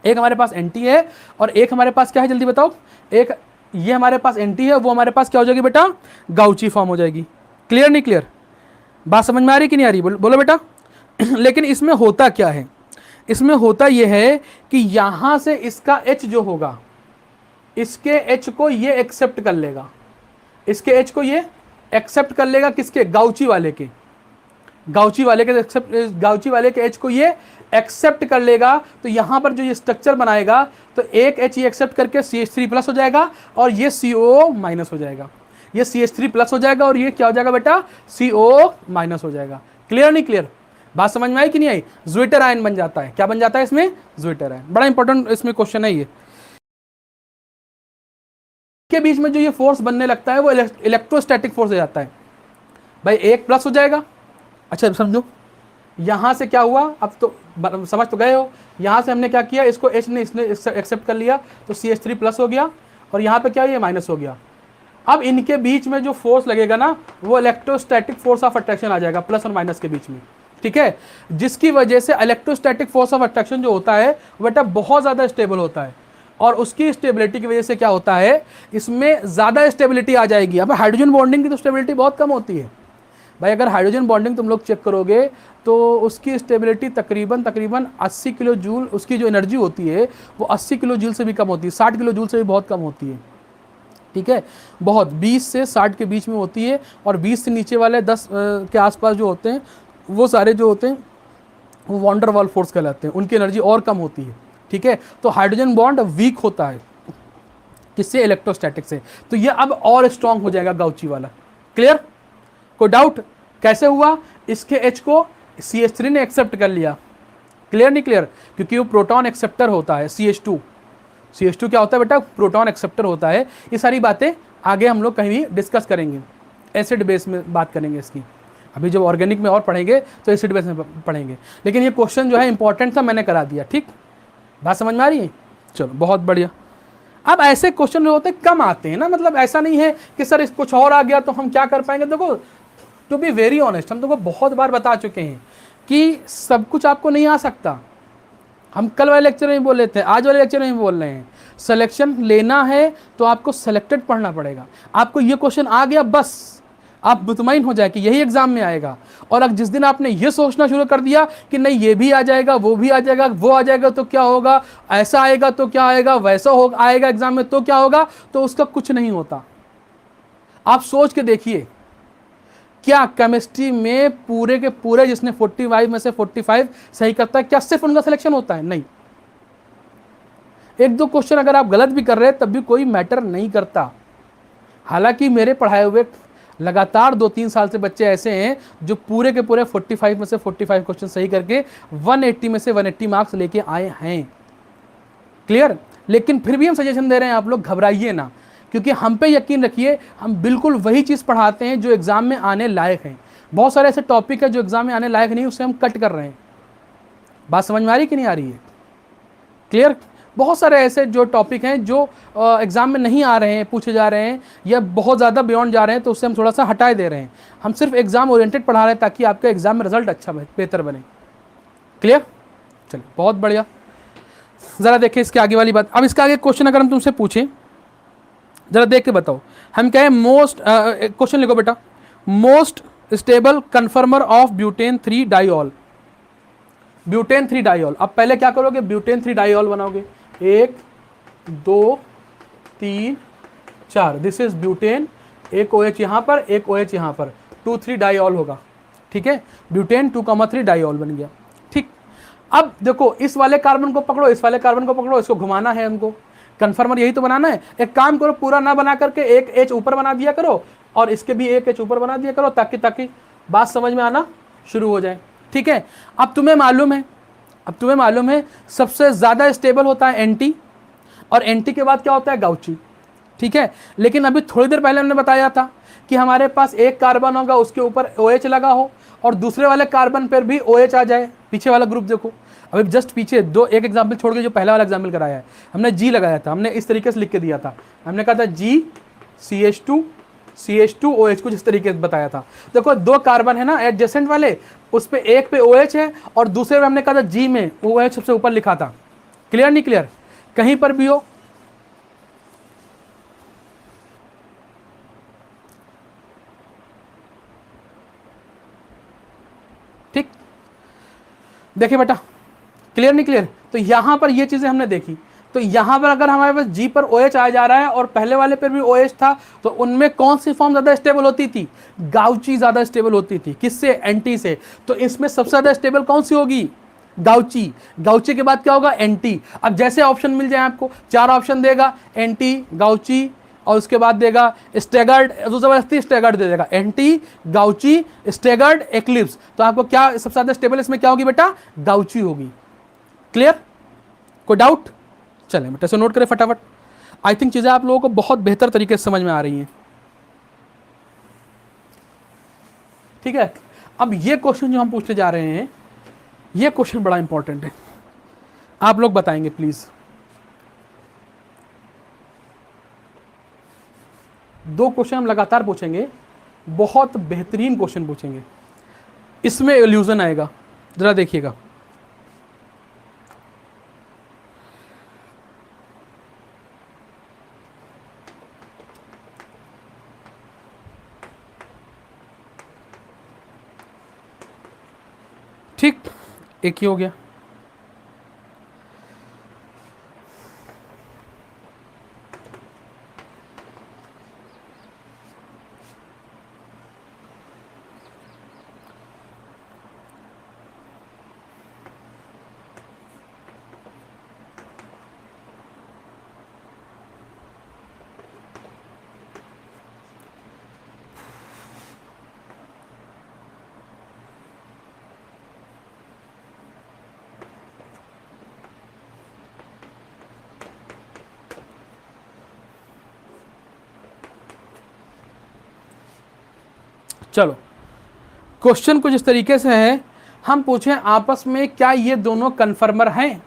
A: एक हमारे पास एंटी है और एक हमारे पास क्या है, जल्दी बताओ, एक ये हमारे पास एंटी है, वो हमारे पास क्या हो जाएगी बेटा, गाउची फॉर्म हो जाएगी। क्लियर नहीं क्लियर, बात समझ में आ रही कि नहीं आ रही, बोलो बेटा। लेकिन इसमें होता क्या है, इसमें होता यह है कि यहां से इसका H जो होगा, इसके H को ये एक्सेप्ट कर लेगा, इसके H को ये एक्सेप्ट कर लेगा, किसके, गाउची वाले के, गाउची वाले के H को ये एक्सेप्ट कर लेगा। तो यहां पर जो ये स्ट्रक्चर बनाएगा, तो एक H ये एक्सेप्ट करके CH3 प्लस हो जाएगा और ये CO माइनस हो जाएगा, ये CH3 प्लस हो जाएगा और ये क्या हो जाएगा बेटा, CO माइनस हो जाएगा। क्लियर नहीं क्लियर, बात समझ में आई कि नहीं आई, ज्विटर आयन बन जाता है, क्या बन जाता है इसमें, ज्विटर आयन। बड़ा इंपॉर्टेंट इसमें क्वेश्चन है ये, के बीच में जो ये फोर्स बनने लगता है वो इलेक्ट्रोस्टैटिक फोर्स हो जाता है भाई, एक प्लस हो जाएगा। अच्छा समझो, यहां से क्या हुआ, अब तो समझ तो गए हो, यहां से हमने क्या किया, इसको H ने इसने एक्सेप्ट कर लिया तो CH3 प्लस हो गया, और यहाँ पे क्या, ये माइनस हो गया। अब इनके बीच में जो फोर्स लगेगा ना, वो इलेक्ट्रोस्टैटिक फोर्स ऑफ अट्रैक्शन आ जाएगा, प्लस और माइनस के बीच में, ठीक है, जिसकी वजह से इलेक्ट्रोस्टैटिक फोर्स ऑफ अट्रैक्शन जो होता है बेटा बहुत ज़्यादा स्टेबल होता है, और उसकी स्टेबिलिटी की वजह से क्या होता है, इसमें ज़्यादा स्टेबिलिटी आ जाएगी। अब हाइड्रोजन बॉन्डिंग की तो स्टेबिलिटी बहुत कम होती है भाई, अगर हाइड्रोजन बॉन्डिंग तुम लोग चेक करोगे तो उसकी स्टेबिलिटी तकरीबन 80 किलो जूल, उसकी जो एनर्जी होती है वो 80 किलो जूल से भी कम होती है, 60 किलो जूल से भी बहुत कम होती है, ठीक है, बहुत 20 से 60 के बीच में होती है, और 20 से नीचे वाले 10 के आसपास जो होते हैं वो सारे जो होते हैं वो वॉन्डर वाल फोर्स कहलाते हैं, उनकी एनर्जी और कम होती है, ठीक है। तो हाइड्रोजन बॉन्ड वीक होता है, किससे, इलेक्ट्रोस्टैटिक से, तो ये अब और स्ट्रांग हो जाएगा गाउची वाला। क्लियर, कोई डाउट, कैसे हुआ, इसके H को CH3 ने एक्सेप्ट कर लिया, क्लियर नहीं क्लियर, क्योंकि वो प्रोटॉन एक्सेप्टर होता है, CH2 क्या होता है बेटा, प्रोटॉन एक्सेप्टर होता है। ये सारी बातें आगे हम लोग कहीं भी डिस्कस करेंगे, एसिड बेस में बात करेंगे इसकी, अभी जब ऑर्गेनिक में और पढ़ेंगे तो एसिड बेस में पढ़ेंगे, लेकिन ये क्वेश्चन जो है इंपॉर्टेंट था, मैंने करा दिया, ठीक, बात समझ में आ रही है, चलो बहुत बढ़िया। अब ऐसे क्वेश्चन जो होते हैं कम आते हैं ना, मतलब ऐसा नहीं है कि सर इस कुछ और आ गया तो हम क्या कर पाएंगे। देखो टू बी वेरी ऑनेस्ट, हम तुमको बहुत बार बता चुके हैं कि सब कुछ आपको नहीं आ सकता, हम कल वाले लेक्चर में बोल रहे थे, आज वाले लेक्चर में बोल रहे हैं, सिलेक्शन लेना है तो आपको सिलेक्टेड पढ़ना पड़ेगा। आपको ये क्वेश्चन आ गया बस आप मुतमईन हो जाए कि यही एग्जाम में आएगा। और अब जिस दिन आपने ये सोचना शुरू कर दिया कि नहीं ये भी आ जाएगा, वो भी आ जाएगा, वो आ जाएगा तो क्या होगा, ऐसा आएगा तो क्या आएगा, वैसा हो आएगा एग्जाम में तो क्या होगा, तो उसका कुछ नहीं होता। आप सोच के देखिए, क्या केमिस्ट्री में पूरे के पूरे जिसने 45 में से 45 सही करता है, क्या सिर्फ उनका सिलेक्शन होता है? नहीं। एक दो क्वेश्चन अगर आप गलत भी कर रहे हैं तब भी कोई मैटर नहीं करता। हालांकि मेरे पढ़ाए हुए लगातार 2-3 साल से बच्चे ऐसे हैं जो पूरे के पूरे 45 में से 45 क्वेश्चन सही करके 180 में से 180 मार्क्स लेके आए हैं। क्लियर? लेकिन फिर भी हम सजेशन दे रहे हैं, आप लोग घबराइए ना, क्योंकि हम पे यकीन रखिए, हम बिल्कुल वही चीज़ पढ़ाते हैं जो एग्जाम में आने लायक है। बहुत सारे ऐसे टॉपिक है जो एग्जाम में आने लायक नहीं, उससे हम कट कर रहे हैं। बात समझ में आ रही कि नहीं आ रही है? क्लियर? बहुत सारे ऐसे जो टॉपिक हैं जो एग्जाम में नहीं आ रहे हैं, पूछे जा रहे हैं, या बहुत ज़्यादा बियॉन्ड जा रहे हैं, तो उससे हम थोड़ा सा हटाए दे रहे हैं। हम सिर्फ एग्जाम ओरिएंटेड पढ़ा रहे हैं ताकि आपका एग्जाम में रिजल्ट अच्छा बेहतर बने। क्लियर? चलिए, बहुत बढ़िया। ज़रा देखिए इसके आगे वाली बात। अब इसका आगे क्वेश्चन अगर हम तुमसे पूछें, जरा देख के बताओ। हम कहें मोस्ट, क्वेश्चन लिखो बेटा, most stable कन्फर्मर of butane 3 diol. Butane 3 diol. अब पहले क्या करोगे, ब्यूटेन 3 डाइऑल बनाओगे। 1 2 3 4, दिस इज ब्यूटेन। एक OH यहाँ पर, एक OH यहाँ पर, 2,3 डाइऑल होगा। ठीक है, ब्यूटेन 2,3 डाइऑल बन गया। ठीक, अब देखो इस वाले कार्बन को पकड़ो, इस वाले कार्बन को पकड़ो, इसको घुमाना है हमको, कन्फर्मर यही तो बनाना है। एक काम करो, पूरा ना बना करके एक H ऊपर बना दिया करो और इसके भी एक H ऊपर बना दिया करो, ताकि बात समझ में आना शुरू हो जाए। ठीक है, अब तुम्हें मालूम है सबसे ज्यादा स्टेबल होता है एंटी, और एंटी के बाद क्या होता है, गाउची। ठीक है, लेकिन अभी थोड़ी देर पहले हमने बताया था कि हमारे पास एक कार्बन होगा, उसके ऊपर OH लगा हो और दूसरे वाले कार्बन पर भी OH आ जाए। पीछे वाला ग्रुप देखो, अभी जस्ट पीछे एक एग्जाम्पल छोड़ के जो पहला वाला एग्जाम्पल कराया है, हमने G लगाया था, हमने इस तरीके से लिख के दिया था। हमने कहा था G CH2OH, कुछ इस तरीके से बताया था। देखो 2 कार्बन है ना एडजेसेंट वाले, उस पे एक पे OH है और दूसरे में हमने कहा था G में OH सबसे ऊपर लिखा था। क्लियर नहीं क्लियर? कहीं पर भी हो, ठीक, देखिए बेटा, क्लियर नहीं क्लियर? तो यहां पर ये चीजें हमने देखी। तो यहां पर अगर हमारे पास G पर OH आ जा रहा है और पहले वाले पर भी OH था, तो उनमें कौन सी फॉर्म ज्यादा स्टेबल होती थी? गाउची ज्यादा स्टेबल होती थी। किससे? एंटी से। तो इसमें सबसे ज्यादा स्टेबल कौन सी होगी? गाउची। गाउची के बाद क्या होगा? एंटी। अब जैसे ऑप्शन मिल जाए आपको, 4 ऑप्शन देगा, एंटी, गाउची और उसके बाद देगा स्टेगर्ड, तो जबरदस्ती स्टेगर्ड दे देगा, एंटी, गाउची, स्टेगर्ड, एक्लिप्स। तो आपको क्या सबसे ज्यादा स्टेबल इसमें क्या होगी बेटा? गाउची होगी। क्लियर? कोई डाउट? चलें बेटा, से नोट करें फटाफट। आई थिंक चीजें आप लोगों को बहुत बेहतर तरीके से समझ में आ रही हैं। ठीक है, अब ये क्वेश्चन जो हम पूछने जा रहे हैं, ये क्वेश्चन बड़ा इंपॉर्टेंट है, आप लोग बताएंगे प्लीज। 2 क्वेश्चन हम लगातार पूछेंगे, बहुत बेहतरीन क्वेश्चन पूछेंगे, इसमें इल्यूजन आएगा। जरा देखिएगा, ठीक, एक ही हो गया। चलो, क्वेश्चन कुछ इस तरीके से है, हम पूछें आपस में क्या ये दोनों कन्फर्मर हैं?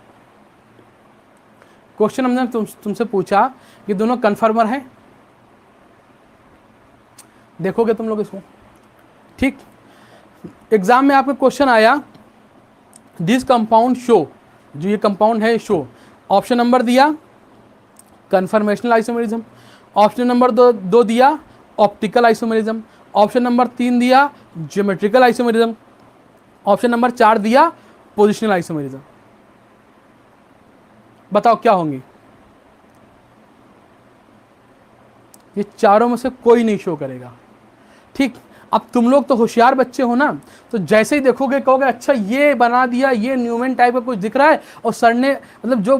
A: क्वेश्चन हमने तुमसे पूछा ये दोनों कन्फर्मर हैं? देखोगे तुम लोग इसको? ठीक, एग्जाम में आपका क्वेश्चन आया, दिस कंपाउंड शो, जो ये कंपाउंड है शो, ऑप्शन नंबर दिया कन्फर्मेशनल आइसोमेरिज्म। ऑप्शन नंबर दो दिया ऑप्टिकल आइसोमेरिज्म। ऑप्शन नंबर 3 दिया ज्योमेट्रिकल आइसोमेरिज्म। ऑप्शन नंबर 4 दिया पोजिशनल आइसोमेरिज्म। बताओ क्या होंगी? ये चारों में से कोई नहीं शो करेगा। ठीक, अब तुम लोग तो होशियार बच्चे हो ना, तो जैसे ही देखोगे कहोगे अच्छा ये बना दिया, ये न्यूमन टाइप का कुछ दिख रहा है, और सर ने मतलब जो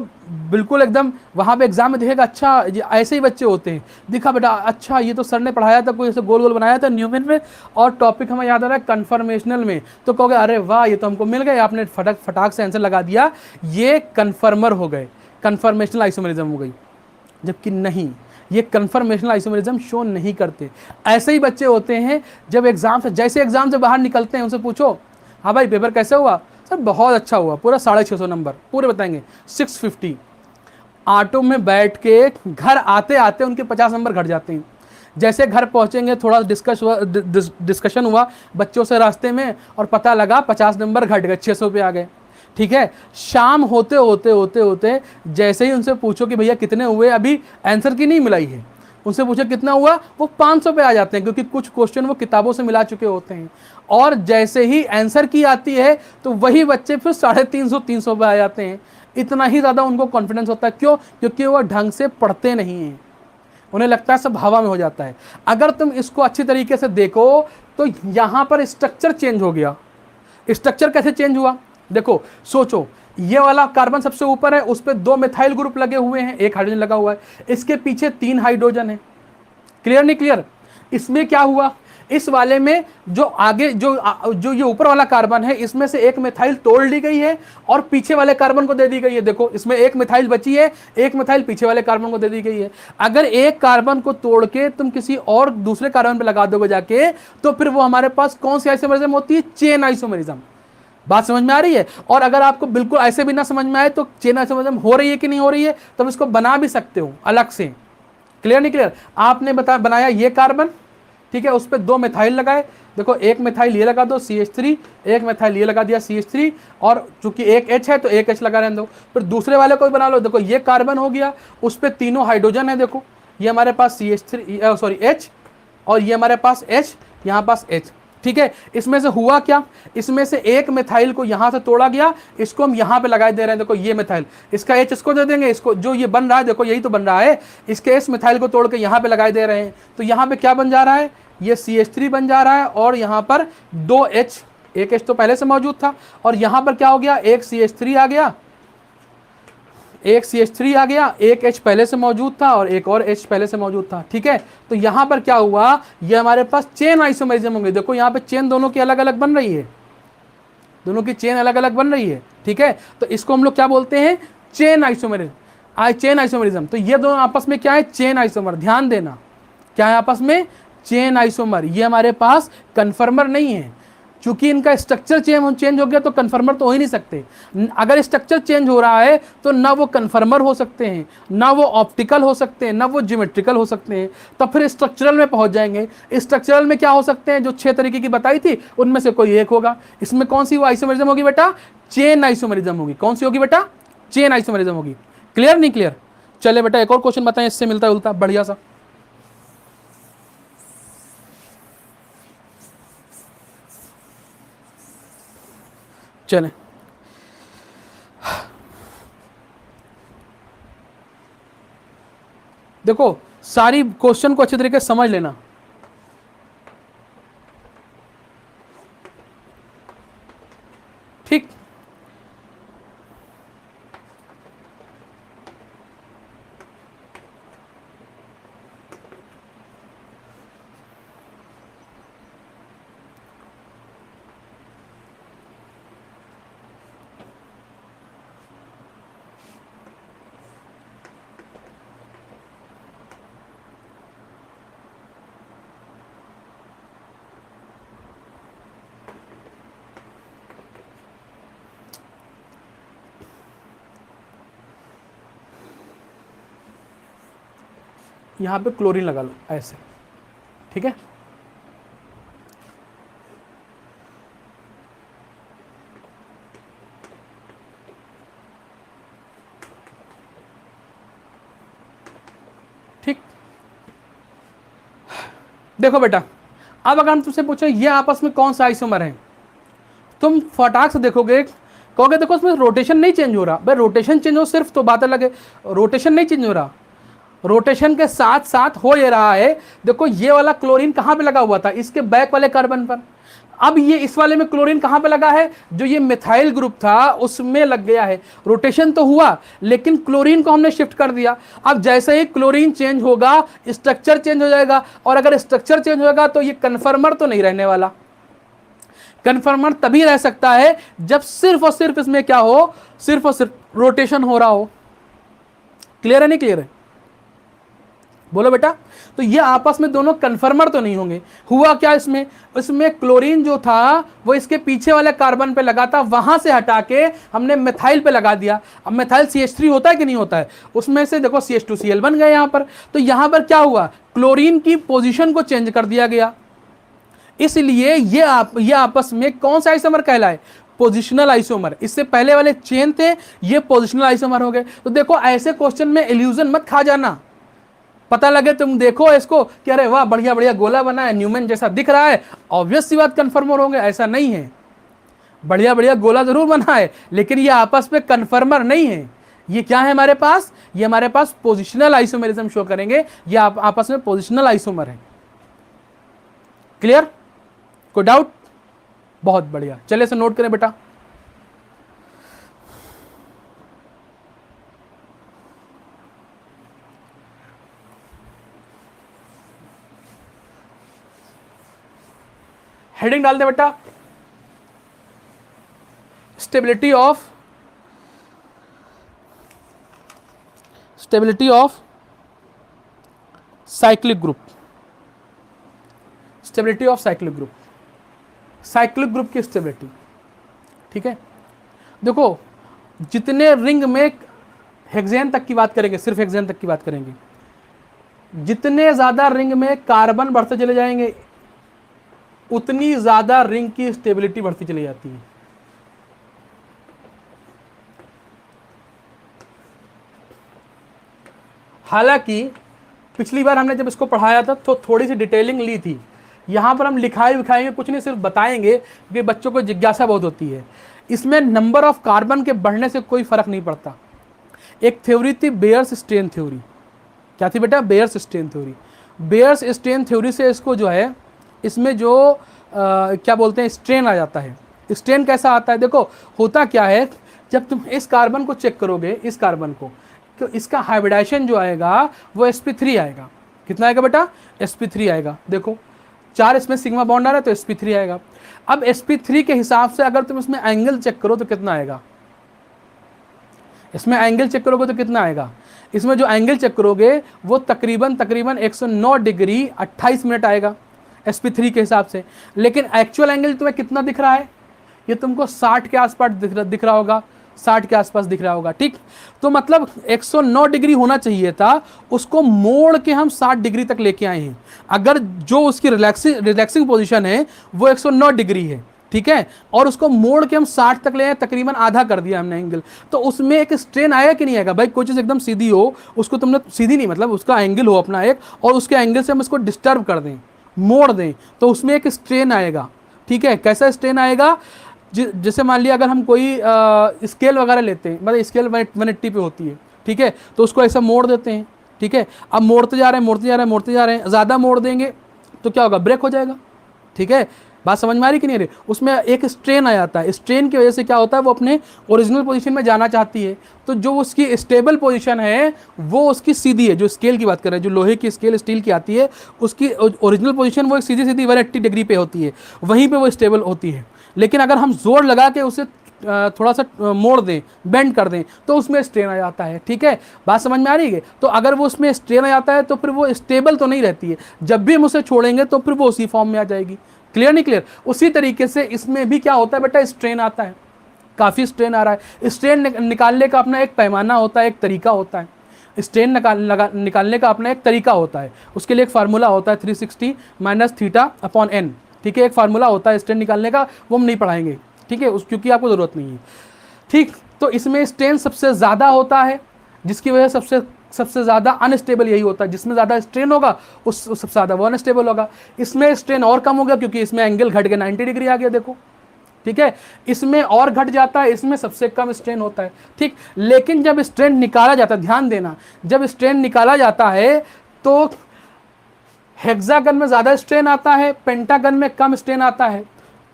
A: बिल्कुल एकदम वहां पे एग्जाम में दिखेगा, अच्छा ये ऐसे ही बच्चे होते हैं, दिखा बेटा अच्छा ये तो सर ने पढ़ाया था, कोई ऐसे गोल गोल बनाया था न्यूमन में, और टॉपिक हमें याद आ रहा है कन्फर्मेशनल में, तो कहोगे अरे वाह ये तो हमको मिल गए, आपने फटाक फटाक से आंसर लगा दिया, ये कन्फर्मर हो गए, कन्फर्मेशनल आइसोमेरिज्म हो गई। जबकि नहीं, ये कन्फर्मेशनल आइसोमेरिज्म शो नहीं करते। ऐसे ही बच्चे होते हैं जब एग्जाम से, जैसे एग्जाम से बाहर निकलते हैं उनसे पूछो हाँ भाई पेपर कैसे हुआ, सर बहुत अच्छा हुआ, पूरा 650 नंबर पूरे बताएंगे, 650। ऑटो में बैठ के घर आते आते उनके 50 नंबर घट जाते हैं। जैसे घर पहुंचेंगे थोड़ा डिस्कशन हुआ बच्चों से रास्ते में, और पता लगा 50 नंबर घट गए, 600 पे आ गए। ठीक है, शाम होते होते होते होते जैसे ही उनसे पूछो कि भैया कितने हुए, अभी आंसर की नहीं मिलाई है, उनसे पूछो कितना हुआ, वो 500 पे आ जाते हैं, क्योंकि कुछ क्वेश्चन वो किताबों से मिला चुके होते हैं। और जैसे ही आंसर की आती है तो वही बच्चे फिर 350 300 पे आ जाते हैं। इतना ही ज़्यादा उनको कॉन्फिडेंस होता है। क्यों? क्योंकि वो ढंग से पढ़ते नहीं हैं, उन्हें लगता है सब हवा में हो जाता है। अगर तुम इसको अच्छी तरीके से देखो तो यहां पर स्ट्रक्चर चेंज हो गया। स्ट्रक्चर कैसे चेंज हुआ? देखो सोचो, ये वाला कार्बन सबसे ऊपर है, उस पर 2 मिथाइल ग्रुप लगे हुए हैं, एक हाइड्रोजन लगा हुआ है, इसके पीछे 3 हाइड्रोजन है। क्लियर नहीं क्लियर? इसमें क्या हुआ, इस वाले में जो आगे जो ये ऊपर वाला कार्बन है, इसमें से एक मिथाइल तोड़ ली गई है और पीछे वाले कार्बन को दे दी गई है। देखो इसमें एक मिथाइल बची है, एक मिथाइल पीछे वाले कार्बन को दे दी गई है। अगर एक कार्बन को तोड़ के तुम किसी और दूसरे कार्बन पे लगा दोगे जाके, तो फिर वो हमारे पास कौन सी आइसोमेरिज्म होती है? Chain isomerism. बात समझ में आ रही है? और अगर आपको बिल्कुल ऐसे भी ना समझ में आए तो चेन आइसोमेरिज्म हो रही है कि नहीं हो रही है, तो हम इसको बना भी सकते हो अलग से। क्लियर नहीं क्लियर? आपने बनाया ये कार्बन, ठीक है, उस पर 2 मिथाइल लगाए, देखो एक मिथाइल ये लगा दो CH3, एक मिथाइल ये लगा दिया CH3, और चूंकि एक H है तो एक H लगा रहने दो। फिर दूसरे वाले को भी बना लो, देखो ये कार्बन हो गया, उस पर तीनों हाइड्रोजन है, देखो ये हमारे पास CH3 सॉरी H, और ये हमारे पास H, यहाँ पास H। ठीक है, इसमें से हुआ क्या, इसमें से एक मिथाइल को यहां से तोड़ा गया, इसको हम यहां पे लगाए दे रहे हैं, देखो ये मिथाइल, इसका H इसको दे देंगे, इसको जो ये बन रहा है देखो यही तो बन रहा है, इसके इस मिथाइल को तोड़ के यहां पे लगाए दे रहे हैं, तो यहां पे क्या बन जा रहा है, ये CH3 बन जा रहा है, और यहां पर 2H, एक H तो पहले से मौजूद था, और यहां पर क्या हो गया, एक CH3 आ गया, एक CH3 आ गया, एक H पहले से मौजूद था और एक और H पहले से मौजूद था। ठीक है, तो यहां पर क्या हुआ, ये हमारे पास चेन आइसोमेरिज्म होंगे। देखो यहां पे चेन दोनों की अलग अलग बन रही है, दोनों की चेन अलग अलग बन रही है। ठीक है, तो इसको हम लोग क्या बोलते हैं, चेन आइसोमेरिज्म, चेन आइसोमेरिज्म। तो ये दोनों आपस में क्या है, चेन आइसोमर। ध्यान देना क्या है आपस में, चेन आइसोमर। ये हमारे पास कन्फर्मर नहीं है, चूंकि इनका स्ट्रक्चर चेंज हो गया तो कन्फर्मर तो हो ही नहीं सकते। अगर स्ट्रक्चर चेंज हो रहा है तो ना वो कन्फर्मर हो सकते हैं, ना वो ऑप्टिकल हो सकते हैं, ना वो ज्योमेट्रिकल हो सकते हैं, तो फिर स्ट्रक्चरल में पहुंच जाएंगे। स्ट्रक्चरल में क्या हो सकते हैं, जो 6 तरीके की बताई थी उनमें से कोई एक होगा। इसमें कौन सी वो आइसोमेरिज्म होगी बेटा, चेन आइसोमेरिज्म होगी। कौन सी होगी बेटा, चेन आइसोमेरिज्म होगी। क्लियर नहीं क्लियर? चले बेटा एक और क्वेश्चन बताएं, इससे मिलता जुलता बढ़िया सा। चलें, देखो सारी क्वेश्चन को अच्छे तरीके से समझ लेना। ठीक, यहां पे क्लोरीन लगा लो ऐसे। ठीक है, देखो बेटा, अब अगर हम तुमसे पूछे ये आपस में कौन सा आइसोमर है, तुम फटाक से देखोगे, कहोगे देखो उसमें रोटेशन नहीं चेंज हो रहा। भाई रोटेशन चेंज हो सिर्फ तो बात अलग है, रोटेशन नहीं चेंज हो रहा। रोटेशन के साथ साथ हो ये रहा है, देखो ये वाला क्लोरीन कहां पे लगा हुआ था, इसके बैक वाले कार्बन पर। अब ये इस वाले में क्लोरीन कहां पे लगा है, जो ये मिथाइल ग्रुप था उसमें लग गया है। रोटेशन तो हुआ लेकिन क्लोरीन को हमने शिफ्ट कर दिया। अब जैसे ही क्लोरीन चेंज होगा स्ट्रक्चर चेंज हो जाएगा, और अगर स्ट्रक्चर चेंज होगा तो ये कन्फर्मर तो नहीं रहने वाला। कन्फर्मर तभी रह सकता है जब सिर्फ और सिर्फ इसमें क्या हो, सिर्फ और सिर्फ रोटेशन हो रहा हो। क्लियर है नहीं क्लियर है, बोलो बेटा। तो ये आपस में दोनों कन्फर्मर तो नहीं होंगे। हुआ क्या इसमें, इसमें क्लोरीन जो था वो इसके पीछे वाले कार्बन पे लगा था, वहां से हटा के हमने मिथाइल पे लगा दिया। अब मिथाइल CH3 होता है कि नहीं होता है, उसमें से देखो CH2Cl बन गए यहां पर। तो यहां पर क्या हुआ, क्लोरीन की पोजीशन को चेंज कर दिया गया। इसलिए ये आपस में कौन सा आइसोमर कहलाए, पोजिशनल आइसोमर। इससे पहले वाले चेन थे, ये पोजिशनल आइसोमर हो गए। तो देखो ऐसे क्वेश्चन में इल्यूजन मत खा जाना। पता लगे तुम देखो इसको कि अरे वाह बढ़िया बढ़िया गोला बना है, न्यूमैन जैसा दिख रहा है, ऑब्वियस सी बात कन्फर्मर होंगे, ऐसा नहीं है। बढ़िया बढ़िया गोला जरूर बना है लेकिन ये आपस में कन्फर्मर नहीं है। ये क्या है हमारे पास, ये हमारे पास पोजिशनल आइसोमेरिज्म शो करेंगे, ये आपस में पोजिशनल आइसोमर है। क्लियर, कोई डाउट? बहुत बढ़िया, चलिए इसे नोट करें बेटा। हेडिंग डाल दे बेटा, stability of cyclic group. Stability of cyclic group, cyclic group की स्टेबिलिटी। ठीक है, देखो जितने रिंग में हेक्सेन तक की बात करेंगे, सिर्फ हेक्सेन तक की बात करेंगे, जितने ज्यादा रिंग में कार्बन बढ़ते चले जाएंगे उतनी ज्यादा रिंग की स्टेबिलिटी बढ़ती चली जाती है। हालांकि पिछली बार हमने जब इसको पढ़ाया था तो थोड़ी सी डिटेलिंग ली थी, यहां पर हम लिखाई विखाएंगे कुछ नहीं, सिर्फ बताएंगे कि बच्चों को जिज्ञासा बहुत होती है। इसमें नंबर ऑफ कार्बन के बढ़ने से कोई फर्क नहीं पड़ता। एक थ्योरी थी बेयर्स स्ट्रेन थ्योरी। क्या थी बेटा, Bayer's strain theory. Bayer's strain theory से इसको जो है, इसमें जो क्या बोलते हैं, स्ट्रेन आ जाता है। स्ट्रेन कैसा आता है, देखो होता क्या है, जब तुम इस कार्बन को चेक करोगे, इस कार्बन को, तो इसका हाइब्रिडाइजेशन जो आएगा वो sp3 आएगा। कितना आएगा बेटा, sp3 आएगा। देखो 4 इसमें सिग्मा बॉन्ड आ रहा है तो sp3 आएगा। अब sp3 के हिसाब से अगर तुम इसमें एंगल चेक करो तो कितना आएगा, इसमें एंगल चेक करोगे तो कितना आएगा, इसमें जो एंगल चेक करोगे वो तकरीबन 109 डिग्री 28 मिनट आएगा sp3 के हिसाब से। लेकिन एक्चुअल एंगल तुम्हें कितना दिख रहा है, ये तुमको 60 के आसपास दिख रहा होगा, 60 के आसपास दिख रहा होगा। ठीक, तो मतलब 109 डिग्री होना चाहिए था, उसको मोड़ के हम 60 डिग्री तक लेके आए हैं। अगर जो उसकी रिलैक्सिंग पोजीशन है वो 109 डिग्री है, ठीक है, और उसको मोड़ के हम 60 तक ले आए, तकरीबन आधा कर दिया हमने एंगल, तो उसमें एक स्ट्रेन आएगा कि नहीं आएगा। भाई कोई चीज़ एकदम सीधी हो, उसको तुमने सीधी नहीं, मतलब उसका एंगल हो अपना एक, और उसके एंगल से हम उसको डिस्टर्ब कर दें, मोड़ दें, तो उसमें एक स्ट्रेन आएगा। ठीक है, कैसा स्ट्रेन आएगा, जैसे मान लिया अगर हम कोई स्केल वगैरह लेते हैं, मतलब स्केल 180 पे होती है, ठीक है, तो उसको ऐसा मोड़ देते हैं। ठीक है, अब मोड़ते जा रहे हैं, ज़्यादा मोड़ देंगे तो क्या होगा, ब्रेक हो जाएगा। ठीक है, बात समझ में आ रही कि नहीं रही, उसमें एक स्ट्रेन आ जाता है। स्ट्रेन की वजह से क्या होता है, वो अपने ओरिजिनल पोजीशन में जाना चाहती है, तो जो उसकी स्टेबल पोजीशन है वो उसकी सीधी है। जो स्केल की बात कर रहे हैं, जो लोहे की स्केल स्टील की आती है, उसकी ओरिजिनल पोजीशन वो एक सीधी 180 डिग्री पे होती है, वहीं पे वो स्टेबल होती है। लेकिन अगर हम जोर लगा के उसे थोड़ा सा मोड़ दें, बेंड कर दें, तो उसमें स्ट्रेन आ जाता है। ठीक है, बात समझ में आ रही है। तो अगर वो उसमें स्ट्रेन आ जाता है तो फिर वो स्टेबल तो नहीं रहती है, जब भी हम उसे छोड़ेंगे तो फिर वो उसी फॉर्म में आ जाएगी। क्लियर नहीं क्लियर? उसी तरीके से इसमें भी क्या होता है बेटा, स्ट्रेन आता है, काफ़ी स्ट्रेन आ रहा है। स्ट्रेन निकालने का अपना एक पैमाना होता है, एक तरीका होता है। स्ट्रेन निकालने का अपना एक तरीका होता है, उसके लिए एक फार्मूला होता है 360 माइनस थीटा अपॉन n। ठीक है, एक फार्मूला होता है स्ट्रेन निकालने का, वो हम नहीं पढ़ाएंगे, ठीक है, क्योंकि आपको ज़रूरत नहीं है। ठीक, तो इसमें स्ट्रेन सबसे ज़्यादा होता है, जिसकी वजह से सबसे सबसे ज़्यादा अनस्टेबल यही होता है, जिसमें ज़्यादा स्ट्रेन होगा उस सबसे ज़्यादा वो अनस्टेबल होगा। इसमें स्ट्रेन और कम हो गया क्योंकि इसमें एंगल घट के 90 डिग्री आ गया, देखो ठीक है। इसमें और घट जाता है, इसमें सबसे कम स्ट्रेन होता है, ठीक। लेकिन जब स्ट्रेन निकाला जाता है, ध्यान देना, जब स्ट्रेन निकाला जाता है तो हेक्सागन में ज़्यादा स्ट्रेन आता है, पेंटागन में कम स्ट्रेन आता है।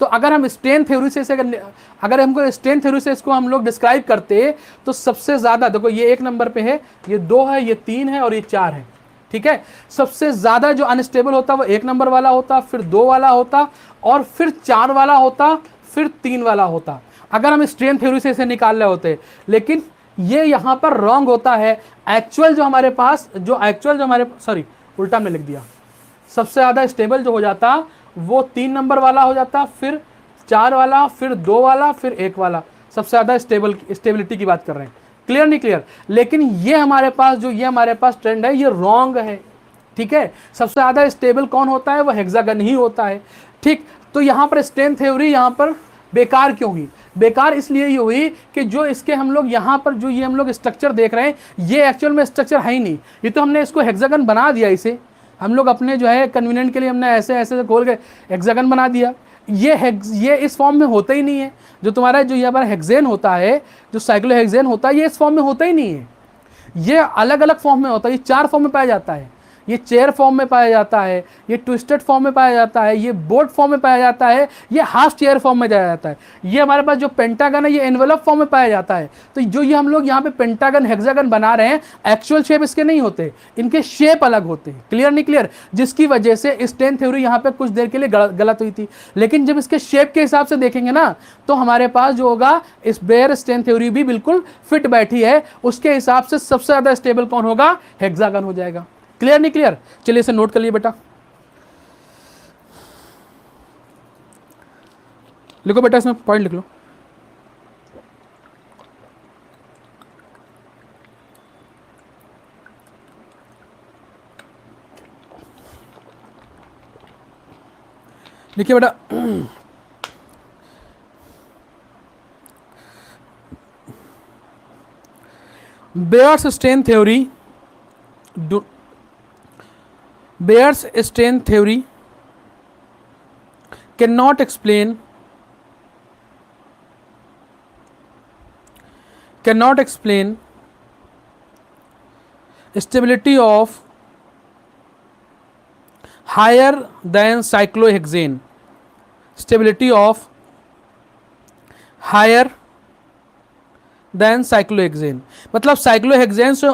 A: तो अगर हम स्ट्रेन थ्योरी से अगर हमको स्ट्रेन थ्योरी से इसको हम लोग डिस्क्राइब करते तो सबसे ज़्यादा, देखो ये 1 नंबर पे है, ये 2 है, ये 3 है और ये 4 है, ठीक है। सबसे ज़्यादा जो अनस्टेबल होता वो 1 नंबर वाला होता, फिर 2 वाला होता और फिर 4 वाला होता, फिर 3 वाला होता, अगर हम स्ट्रेन थ्योरी से इसे निकाल रहे होते। लेकिन ये यहाँ पर रॉन्ग होता है। एक्चुअल जो हमारे पास सॉरी उल्टा में लिख दिया, सबसे ज़्यादा स्टेबल जो हो जाता वो 3 नंबर वाला हो जाता, फिर 4 वाला, फिर 2 वाला, फिर 1 वाला, सबसे ज़्यादा स्टेबिलिटी की बात कर रहे हैं। क्लियर नहीं क्लियर? लेकिन ये हमारे पास ट्रेंड है, ये रॉन्ग है, ठीक है। सबसे ज़्यादा स्टेबल कौन होता है? वो हेक्सागन ही होता है, ठीक। तो यहाँ पर स्ट्रेन थ्योरी यहाँ पर बेकार क्यों हुई? बेकार इसलिए ही हुई कि जो इसके हम लोग यहाँ पर जो ये हम लोग स्ट्रक्चर देख रहे हैं, ये एक्चुअल में स्ट्रक्चर है ही नहीं। ये तो हमने इसको हेक्सागन बना दिया, इसे हम लोग अपने जो है कन्वीनियंट के लिए हमने ऐसे ऐसे खोल के हेक्सागन बना दिया। ये इस फॉर्म में होता ही नहीं है। जो तुम्हारा जो यहाँ पर हेक्सेन होता है, जो साइक्लोहेक्सेन होता है, ये इस फॉर्म में होता ही नहीं है। ये अलग अलग फॉर्म में होता है। ये 4 फॉर्म में पाया जाता है। ये चेयर फॉर्म में पाया जाता है, ये ट्विस्टेड फॉर्म में पाया जाता है, ये बोट फॉर्म में पाया जाता है, ये हाफ चेयर फॉर्म में जाया जाता है। ये हमारे पास जो पेंटागन है, ये एनवेलप फॉर्म में पाया जाता है। तो जो ये हम लोग यहाँ पे पेंटागन हेक्सागन बना रहे हैं, एक्चुअल शेप इसके नहीं होते, इनके शेप अलग होते हैं। क्लियर नहीं क्लियर? जिसकी वजह से स्ट्रेन थ्योरी यहाँ पे कुछ देर के लिए गलत हुई थी। लेकिन जब इसके शेप के हिसाब से देखेंगे ना, तो हमारे पास जो होगा इस बेयर स्ट्रेन थ्योरी भी बिल्कुल फिट बैठी है। उसके हिसाब से सबसे ज़्यादा स्टेबल कौन होगा? हेक्सागन हो जाएगा। क्लियर नहीं क्लियर? चलिए इसे नोट कर लिए बेटा, लिखो बेटा, इसमें पॉइंट लिख लो। लिखिए बेटा, Bayer's strain theory Bayer's strain theory cannot explain stability of higher than cyclohexane. Stability of higher than cyclohexane, मतलब साइक्लोहेक्सेन से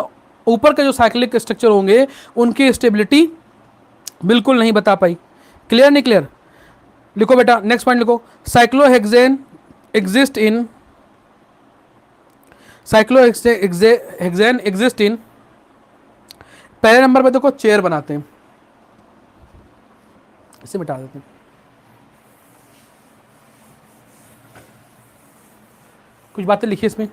A: ऊपर के जो साइक्लिक स्ट्रक्चर होंगे उनकी स्टेबिलिटी बिल्कुल नहीं बता पाई। क्लियर नहीं क्लियर? लिखो बेटा, नेक्स्ट पॉइंट लिखो, साइक्लोहेक्सेन एग्जिस्ट इन पहले नंबर पे देखो चेयर बनाते हैं, इसे मिटा देते हैं। कुछ बातें लिखिए इसमें।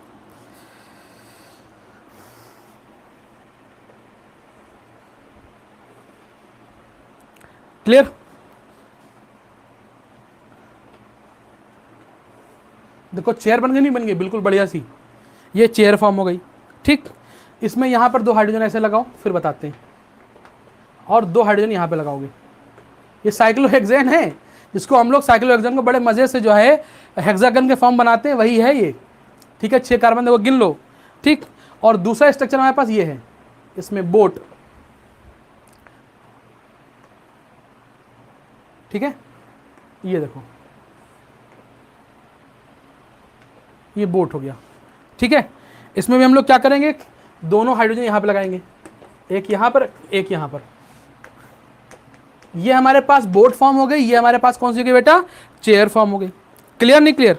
A: क्लियर? देखो चेयर बन गई, नहीं बन गई? बिल्कुल बढ़िया सी ये चेयर फॉर्म हो गई, ठीक। इसमें यहां पर 2 हाइड्रोजन ऐसे लगाओ, फिर बताते हैं, और 2 हाइड्रोजन यहां पे लगाओगे। ये साइक्लोहेक्सेन है, जिसको हम लोग साइक्लोहेक्सेन को बड़े मजे से जो है हेक्सागन के फॉर्म बनाते हैं, वही है ये, ठीक है। 6 कार्बन देखो, गिन लो, ठीक। और दूसरा स्ट्रक्चर हमारे पास ये है, इसमें बोट, ठीक है। ये देखो, ये बोट हो गया, ठीक है। इसमें भी हम लोग क्या करेंगे, दोनों हाइड्रोजन यहां पे लगाएंगे, एक यहां पर, एक यहां पर। ये हमारे पास बोट फॉर्म हो गई, ये हमारे पास कौन सी हो गई बेटा? चेयर फॉर्म हो गई। क्लियर नहीं क्लियर?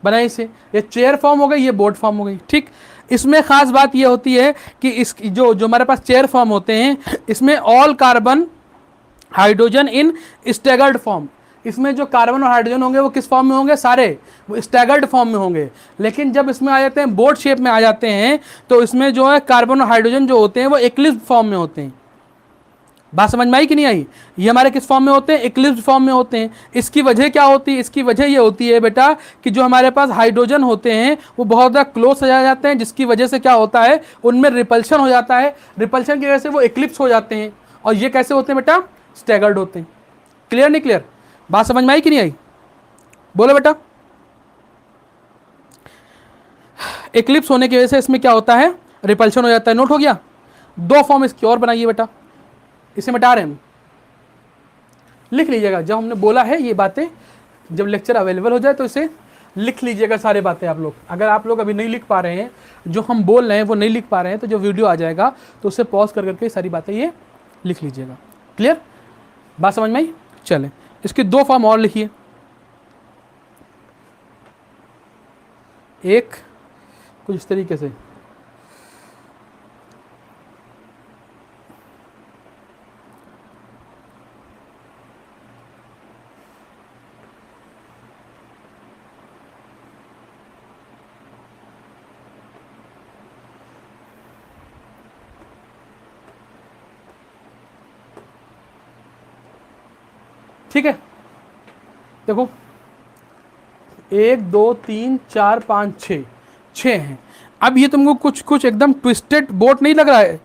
A: बनाइए इसे, ये चेयर फॉर्म हो गई, ये बोट फॉर्म हो गई, ठीक। इसमें खास बात ये होती है कि इस जो हमारे पास चेयर फॉर्म होते हैं, इसमें all carbon hydrogen in staggered form, इसमें जो कार्बन और हाइड्रोजन होंगे वो किस फॉर्म में होंगे? सारे वो स्टैगर्ड फॉर्म में होंगे। लेकिन जब इसमें आ जाते हैं, बोट शेप में आ जाते हैं, तो इसमें जो है कार्बन और हाइड्रोजन जो होते हैं वो एक्लिप्स फॉर्म में होते हैं। बात समझ में आई कि नहीं आई? ये हमारे किस फॉर्म में होते हैं? इक्लिप्स फॉर्म में होते हैं। इसकी वजह क्या होती है? इसकी वजह ये होती है बेटा कि जो हमारे पास हाइड्रोजन होते हैं वो बहुत ज़्यादा क्लोज हो जाते हैं, जिसकी वजह से क्या होता है, उनमें रिपल्शन हो जाता है। रिपल्शन की वजह से वो इक्लिप्स हो जाते हैं। और ये कैसे होते हैं बेटा? स्टैगर्ड होते हैं। क्लियर नहीं क्लियर? बात समझ में आई कि नहीं आई? बोलो बेटा। इक्लिप्स होने की वजह से इसमें क्या होता है? रिपल्शन हो जाता है। नोट हो गया? दो फॉर्म इसकी और बनाइए बेटा, इसे मिटा रहे हैं हम। लिख लीजिएगा, जब हमने बोला है ये बातें, जब लेक्चर अवेलेबल हो जाए तो इसे लिख लीजिएगा सारी बातें आप लोग। अगर आप लोग अभी नहीं लिख पा रहे हैं, जो हम बोल रहे हैं वो नहीं लिख पा रहे हैं, तो जो वीडियो आ जाएगा तो उसे पॉज कर करके सारी बातें ये लिख लीजिएगा। क्लियर? बात समझ में आई? चलें, इसकी दो फॉर्म और लिखिए। एक कुछ इस तरीके से, ठीक है? देखो, 1 2 3 4 5 6, 6 हैं। अब ये तुमको कुछ कुछ एकदम ट्विस्टेड बोट नहीं लग रहा है?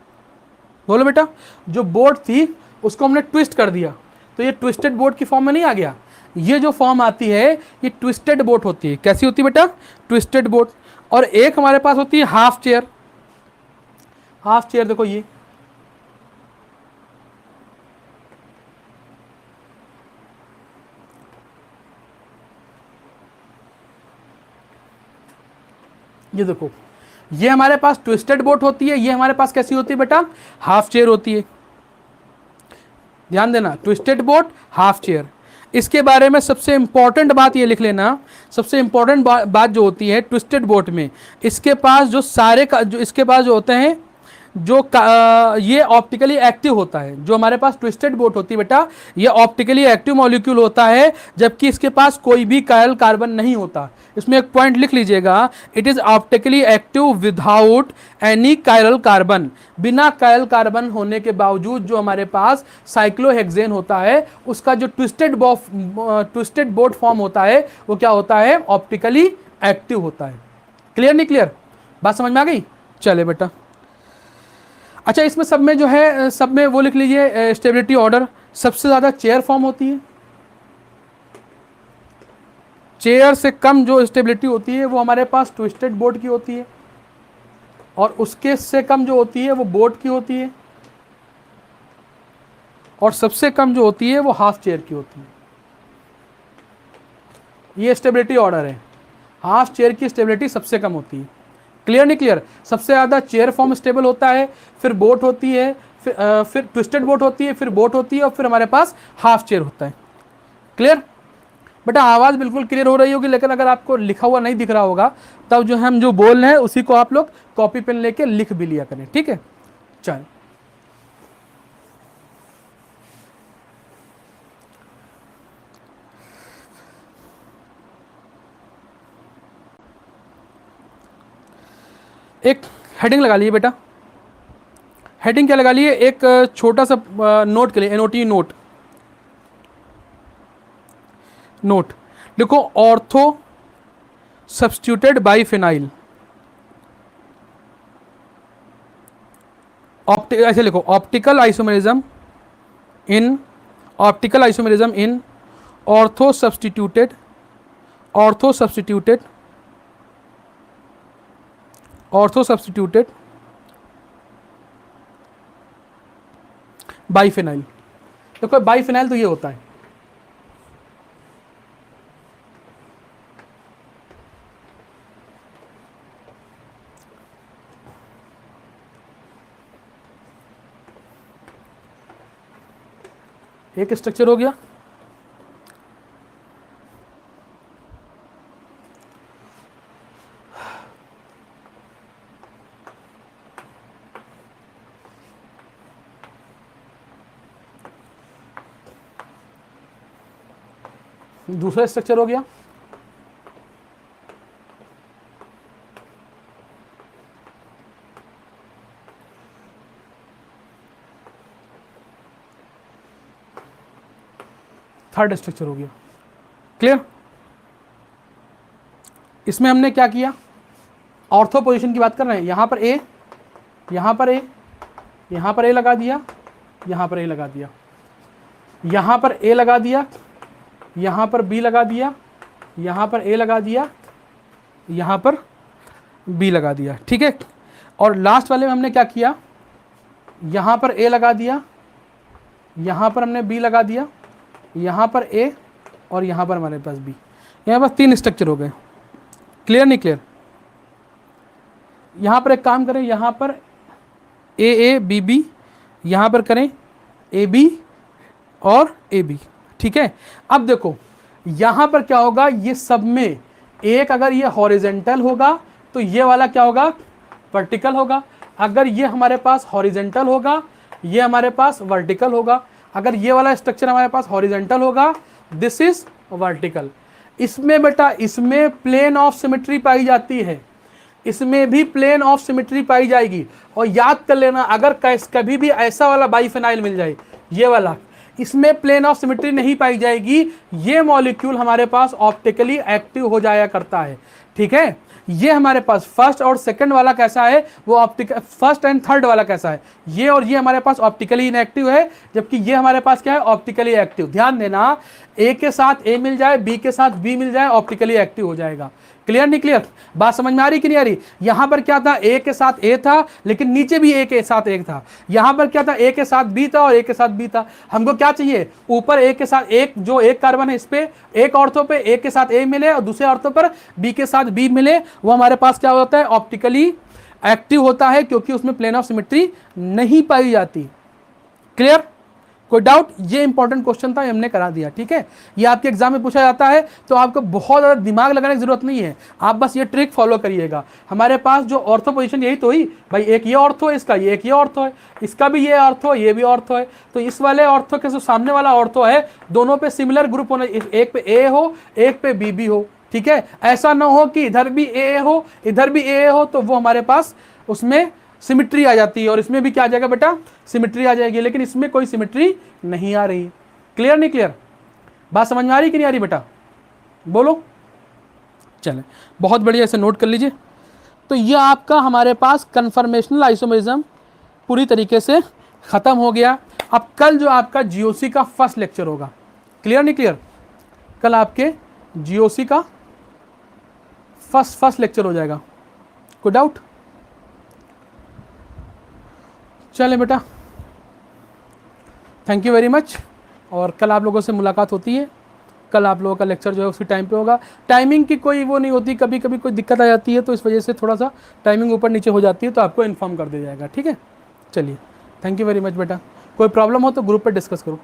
A: बोलो बेटा। जो बोट थी उसको हमने ट्विस्ट कर दिया, तो ये ट्विस्टेड बोट की फॉर्म में नहीं आ गया? ये जो फॉर्म आती है ये ट्विस्टेड बोट होती है। कैसी होती है बेटा? Twisted boat. और एक हमारे पास होती है हाफ चेयर। हाफ चेयर देखो, ये देखो, ये हमारे पास ट्विस्टेड बोट होती है। ये हमारे पास कैसी होती है बेटा? हाफ चेयर होती है। ध्यान देना, ट्विस्टेड बोट, हाफ चेयर। इसके बारे में सबसे इंपॉर्टेंट बात ये लिख लेना, सबसे इंपॉर्टेंट बात जो होती है ट्विस्टेड बोट में, इसके पास जो सारे का जो इसके पास जो होते हैं, ये ऑप्टिकली एक्टिव होता है। जो हमारे पास ट्विस्टेड बोट होती है बेटा, ये ऑप्टिकली एक्टिव मॉलिक्यूल होता है, जबकि इसके पास कोई भी कायरल कार्बन नहीं होता। इसमें एक पॉइंट लिख लीजिएगा, it is optically active without any chiral carbon. बिना कायरल कार्बन होने के बावजूद जो हमारे पास साइक्लोहेक्सेन होता है, उसका जो ट्विस्टेड बोट फॉर्म होता है वो क्या होता है? ऑप्टिकली एक्टिव होता है। क्लियर नहीं क्लियर? बात समझ में आ गई? चले बेटा। अच्छा, इसमें सब में जो है, सब में वो लिख लीजिए, स्टेबिलिटी ऑर्डर सबसे ज़्यादा चेयर फॉर्म होती है। चेयर से कम जो स्टेबिलिटी होती है वो हमारे पास ट्विस्टेड बोट की होती है, और उसके से कम जो होती है वो बोट की होती है, और सबसे कम जो होती है वो हाफ चेयर की होती है। ये स्टेबिलिटी ऑर्डर है। हाफ चेयर की स्टेबिलिटी सबसे कम होती है। क्लियर नहीं क्लियर? सबसे ज़्यादा चेयर फॉर्म स्टेबल होता है, फिर बोट होती है, फिर ट्विस्टेड बोट होती है, फिर बोट होती है, और फिर हमारे पास हाफ चेयर होता है। क्लियर? बेटा आवाज़ बिल्कुल क्लियर हो रही होगी, लेकिन अगर आपको लिखा हुआ नहीं दिख रहा होगा तब जो हम जो बोल रहे हैं उसी को आप लोग कॉपी पेन लेके लिख भी लिया करें। ठीक है? चल, एक हेडिंग लगा लिए बेटा। हेडिंग क्या लगा लिए? एक छोटा सा नोट के लिए, एनओटी नोट। नोट लिखो, ऑर्थो सब्स्टिट्यूटेड बाई फिनाइल। ऐसे लिखो, optical isomerism in, optical isomerism in ortho substituted, ortho substituted, ortho substituted biphenyl. देखो बाइफिनाइल तो ये होता है, एक स्ट्रक्चर हो गया। दूसरा स्ट्रक्चर हो गया। थर्ड स्ट्रक्चर हो गया। क्लियर? इसमें हमने क्या किया, ऑर्थो पोजीशन की बात कर रहे हैं, यहां पर ए, यहां पर ए, यहां पर ए लगा दिया, यहां पर ए लगा दिया, यहां पर ए लगा दिया, यहां पर बी लगा दिया, यहां पर ए लगा दिया, यहां पर बी लगा दिया। ठीक है, और लास्ट वाले में हमने क्या किया, यहां पर ए लगा दिया, यहां पर हमने बी लगा दिया, यहां पर ए, और यहां पर हमारे पास बी। यहां पर 3 स्ट्रक्चर हो गए। क्लियर नहीं क्लियर? यहां पर एक काम करें, यहां पर ए ए बी बी, यहां पर करें ए बी और ए बी। ठीक है, अब देखो यहां पर क्या होगा, ये सब में एक, अगर ये हॉरिजेंटल होगा तो ये वाला क्या होगा, वर्टिकल होगा। अगर ये हमारे पास हॉरिजेंटल होगा, ये हमारे पास वर्टिकल होगा। अगर ये वाला स्ट्रक्चर हमारे पास हॉरिजेंटल होगा, दिस इज वर्टिकल। इसमें बेटा, इसमें प्लेन ऑफ सिमेट्री पाई जाती है, इसमें भी प्लेन ऑफ सिमेट्री पाई जाएगी। और याद कर लेना, अगर कभी भी ऐसा वाला बाइफेनाइल मिल जाए, ये वाला, इसमें प्लेन ऑफ सिमेट्री नहीं पाई जाएगी, ये मॉलिक्यूल हमारे पास ऑप्टिकली एक्टिव हो जाया करता है। ठीक है, ये हमारे पास फर्स्ट और सेकंड वाला कैसा है, वो ऑप्टिकल, फर्स्ट एंड थर्ड वाला कैसा है, ये और ये हमारे पास ऑप्टिकली इनएक्टिव है, जबकि ये हमारे पास क्या है, ऑप्टिकली एक्टिव। ध्यान देना, ए के साथ ए मिल जाए, बी के साथ बी मिल जाए, ऑप्टिकली एक्टिव हो जाएगा। क्लियर नहीं क्लियर? बात समझ में आ रही कि नहीं आ रही? यहां पर क्या था, ए के साथ ए था, लेकिन नीचे भी ए के साथ एक था। यहां पर क्या था, ए के साथ बी था और ए के साथ बी था। हमको क्या चाहिए, ऊपर ए के साथ एक, जो एक कार्बन है इस पे, एक ऑर्थो पे ए के साथ ए मिले और दूसरे ऑर्थो पर बी के साथ बी मिले, वो हमारे पास क्या होता है, ऑप्टिकली एक्टिव होता है, क्योंकि उसमें प्लेन ऑफ सिमेट्री नहीं पाई जाती। क्लियर? कोई डाउट? ये इंपॉर्टेंट क्वेश्चन था, हमने करा दिया। ठीक है, ये आपके एग्जाम में पूछा जाता है, तो आपको बहुत ज़्यादा दिमाग लगाने की जरूरत नहीं है, आप बस ये ट्रिक फॉलो करिएगा। हमारे पास जो ऑर्थो पोजीशन यही तो हुई भाई, एक ये ऑर्थो है इसका, ये एक ये ऑर्थो है, इसका भी ये ऑर्थो है, ये भी ऑर्थो है। तो इस वाले ऑर्थो के जो सामने वाला ऑर्थो है, दोनों पे सिमिलर ग्रुप होना, एक पे ए हो, एक पे बी बी हो। ठीक है, ऐसा ना हो कि इधर भी ए हो, इधर भी ए हो, तो वो हमारे पास उसमें सिमेट्री आ जाती है, और इसमें भी क्या आ जाएगा बेटा, सिमेट्री आ जाएगी, लेकिन इसमें कोई सिमेट्री नहीं आ रही। क्लियर नहीं क्लियर? बात समझ में आ रही कि नहीं आ रही बेटा? बोलो। चले, बहुत बढ़िया, इसे नोट कर लीजिए। तो ये आपका हमारे पास कन्फर्मेशनल आइसोमेरिज्म पूरी तरीके से खत्म हो गया। अब कल जो आपका जीओसी का फर्स्ट लेक्चर होगा, क्लियर नहीं क्लियर? कल आपके जीओसी का फर्स्ट लेक्चर हो जाएगा। कोई डाउट? चले बेटा, थैंक यू वेरी मच। और कल आप लोगों से मुलाकात होती है। कल आप लोगों का लेक्चर जो है उसी टाइम पे होगा। टाइमिंग की कोई वो नहीं होती, कभी कभी कोई दिक्कत आ जाती है, तो इस वजह से थोड़ा सा टाइमिंग ऊपर नीचे हो जाती है, तो आपको इन्फॉर्म कर दिया जाएगा। ठीक है, चलिए, थैंक यू वेरी मच बेटा। कोई प्रॉब्लम हो तो ग्रुप पे डिस्कस करो।